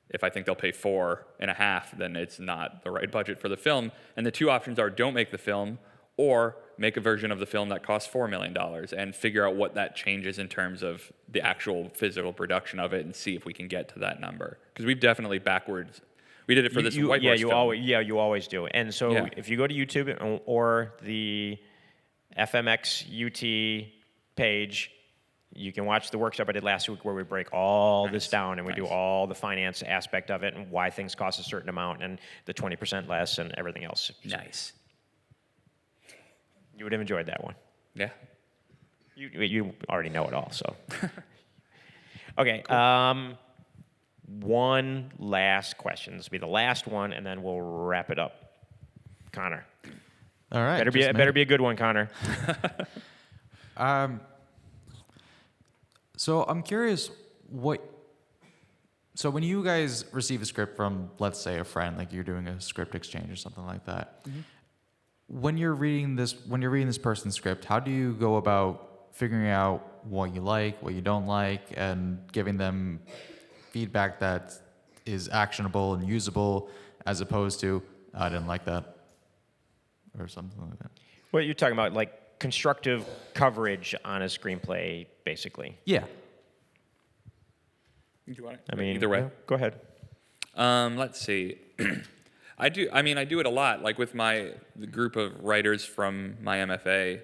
if I think they'll pay $4.5 million, then it's not the right budget for the film. And the two options are don't make the film or make a version of the film that costs $4 million and figure out what that changes in terms of the actual physical production of it and see if we can get to that number. Because we've definitely backwards. We did it for this White Horse film. You always do. And so Yeah. if you go to YouTube or the FMX UT page, you can watch the workshop I did last week where we break all this down and we do all the finance aspect of it and why things cost a certain amount and the 20% less and everything else. Nice. You would have enjoyed that one. Yeah. You already know it all, so. Okay. One last question. This will be the last one, and then we'll wrap it up. Connor. All right. Better be a good one, Connor. So I'm curious so when you guys receive a script from, let's say, a friend, like you're doing a script exchange or something like that, when you're reading this person's script, how do you go about figuring out what you like, what you don't like, and giving them feedback that is actionable and usable, as opposed to, I didn't like that, or something like that? What you're talking about, like constructive coverage on a screenplay, basically. Yeah. Do you want it? I mean, either way. yeah, go ahead. Let's see. I do it a lot. Like with the group of writers from my MFA,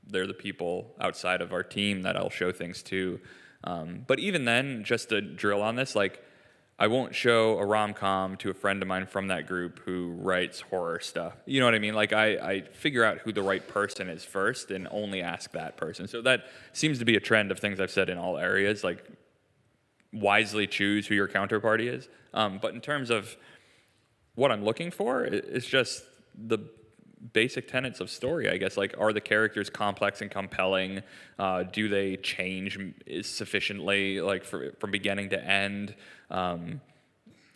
they're the people outside of our team that I'll show things to. But even then, just to drill on this, like I won't show a rom-com to a friend of mine from that group who writes horror stuff. You know what I mean? Like I figure out who the right person is first and only ask that person. So that seems to be a trend of things I've said in all areas, like wisely choose who your counterparty is. But in terms of what I'm looking for, it's just the basic tenets of story, I guess. Like, are the characters complex and compelling? Do they change sufficiently, like from beginning to end?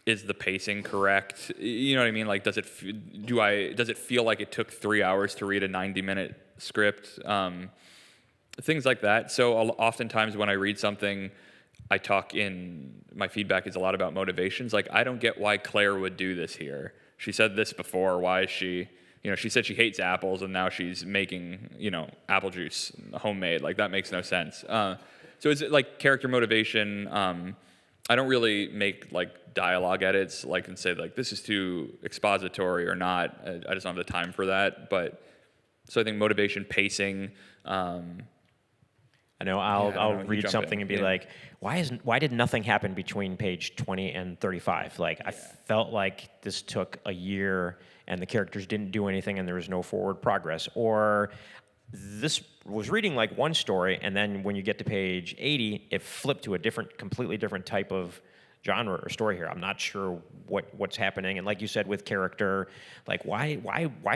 Is the pacing correct? You know what I mean? Like, does it feel like it took 3 hours to read a 90-minute script? Things like that. So oftentimes when I read something, my feedback is a lot about motivations. Like, I don't get why Claire would do this here. She said this before. Why is she, she said she hates apples and now she's making, apple juice homemade. Like, that makes no sense. So is it like character motivation? I don't really make like dialogue edits, like, and say like, this is too expository or not. I just don't have the time for that. But so I think motivation, pacing, I know I'll read something and be like, why did nothing happen between page 20 and 35? Like, I felt like this took a year and the characters didn't do anything and there was no forward progress. Or this was reading like one story and then when you get to page 80, it flipped to a completely different type of genre or story here. I'm not sure what's happening. And like you said with character, like why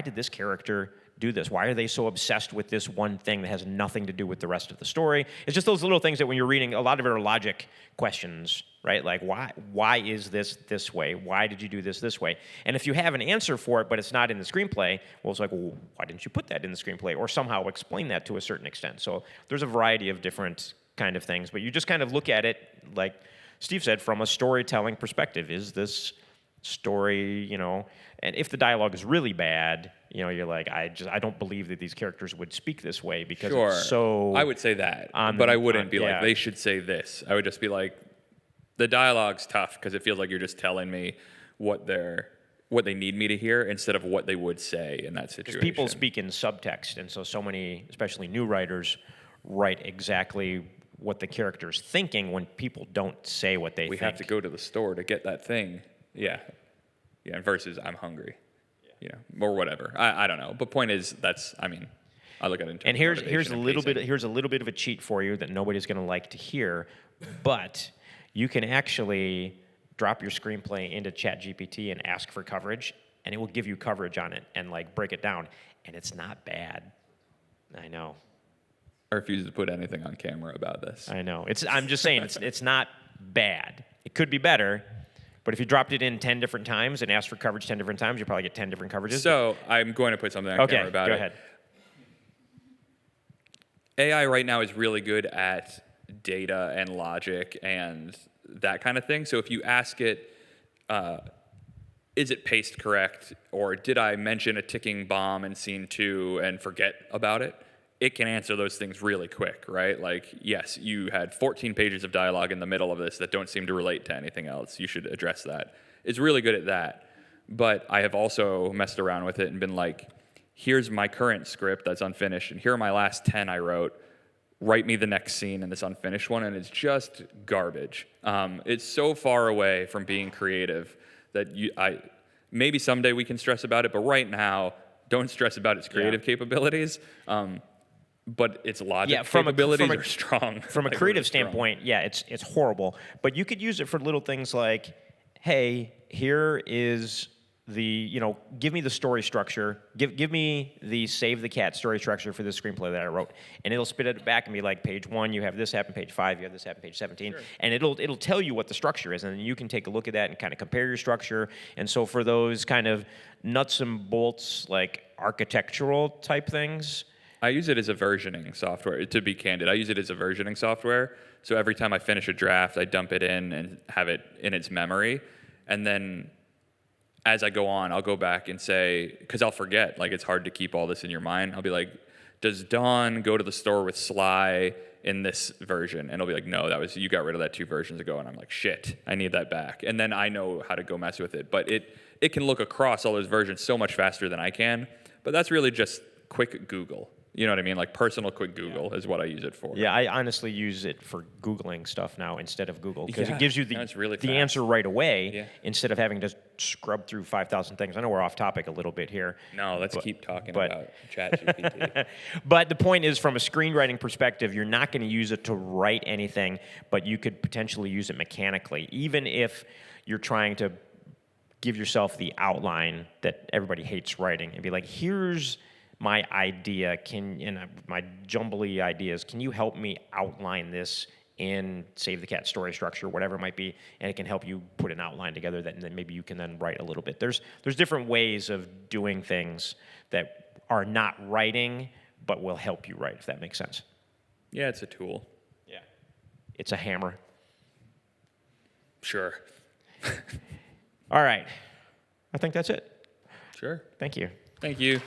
did this character do this? Why are they so obsessed with this one thing that has nothing to do with the rest of the story? It's just those little things that when you're reading, a lot of it are logic questions, right? Like, why is this way? Why did you do this way? And if you have an answer for it, but it's not in the screenplay, well, it's like, well, why didn't you put that in the screenplay? Or somehow explain that to a certain extent. So there's a variety of different kind of things, but you just kind of look at it, like Steve said, from a storytelling perspective. Is this story, and if the dialogue is really bad, you're like, I don't believe that these characters would speak this way because it's so. I would say that, but I wouldn't be like, they should say this. I would just be like, the dialogue's tough because it feels like you're just telling me what they need me to hear instead of what they would say in that situation. Because people speak in subtext, and so many, especially new writers, write exactly what the character's thinking when people don't say what they think. We have to go to the store to get that thing. Yeah, versus I'm hungry. Or whatever. I don't know. But point is, I look at it in terms and of here's a little pacing. bit of a cheat for you that nobody's going to like to hear, but you can actually drop your screenplay into ChatGPT and ask for coverage, and it will give you coverage on it and like break it down, and it's not bad. I know. I refuse to put anything on camera about this. I know. I'm just saying it's not bad. It could be better. But if you dropped it in 10 different times and asked for coverage 10 different times, you probably get 10 different coverages. So I'm going to put something on camera about it. Okay, go ahead. AI right now is really good at data and logic and that kind of thing. So if you ask it, is it paced correct? Or did I mention a ticking bomb in scene 2 and forget about it? It can answer those things really quick, right? Like, yes, you had 14 pages of dialogue in the middle of this that don't seem to relate to anything else. You should address that. It's really good at that. But I have also messed around with it and been like, here's my current script that's unfinished, and here are my last 10 I wrote. Write me the next scene in this unfinished one, and it's just garbage. It's so far away from being creative that maybe someday we can stress about it, but right now, don't stress about its creative capabilities. But its logic capabilities are strong. From a creative standpoint, yeah, it's horrible. But you could use it for little things like, hey, here is give me the story structure. Give me the Save the Cat story structure for this screenplay that I wrote. And it'll spit it back and be like, page 1, you have this happen, page 5, you have this happen, page 17. Sure. And it'll tell you what the structure is, and then you can take a look at that and kind of compare your structure. And so for those kind of nuts and bolts, like architectural type things, I use it as a versioning software, to be candid. I use it as a versioning software. So every time I finish a draft, I dump it in and have it in its memory. And then as I go on, I'll go back and say, because I'll forget, like it's hard to keep all this in your mind. I'll be like, does Dawn go to the store with Sly in this version? And it'll be like, no, you got rid of that 2 versions ago. And I'm like, shit, I need that back. And then I know how to go mess with it. But it can look across all those versions so much faster than I can. But that's really just quick Google. You know what I mean? Like personal quick Google is what I use it for. Yeah, I honestly use it for Googling stuff now instead of Google, because it gives you really the answer right away instead of having to scrub through 5,000 things. I know we're off topic a little bit here. No, let's keep talking about ChatGPT. But the point is, from a screenwriting perspective, you're not going to use it to write anything, but you could potentially use it mechanically, even if you're trying to give yourself the outline that everybody hates writing and be like, here's my idea, my jumbly ideas, can you help me outline this in Save the Cat story structure, whatever it might be, and it can help you put an outline together that and then maybe you can then write a little bit. There's different ways of doing things that are not writing, but will help you write, if that makes sense. Yeah, it's a tool. Yeah. It's a hammer. Sure. All right. I think that's it. Sure. Thank you. Thank you.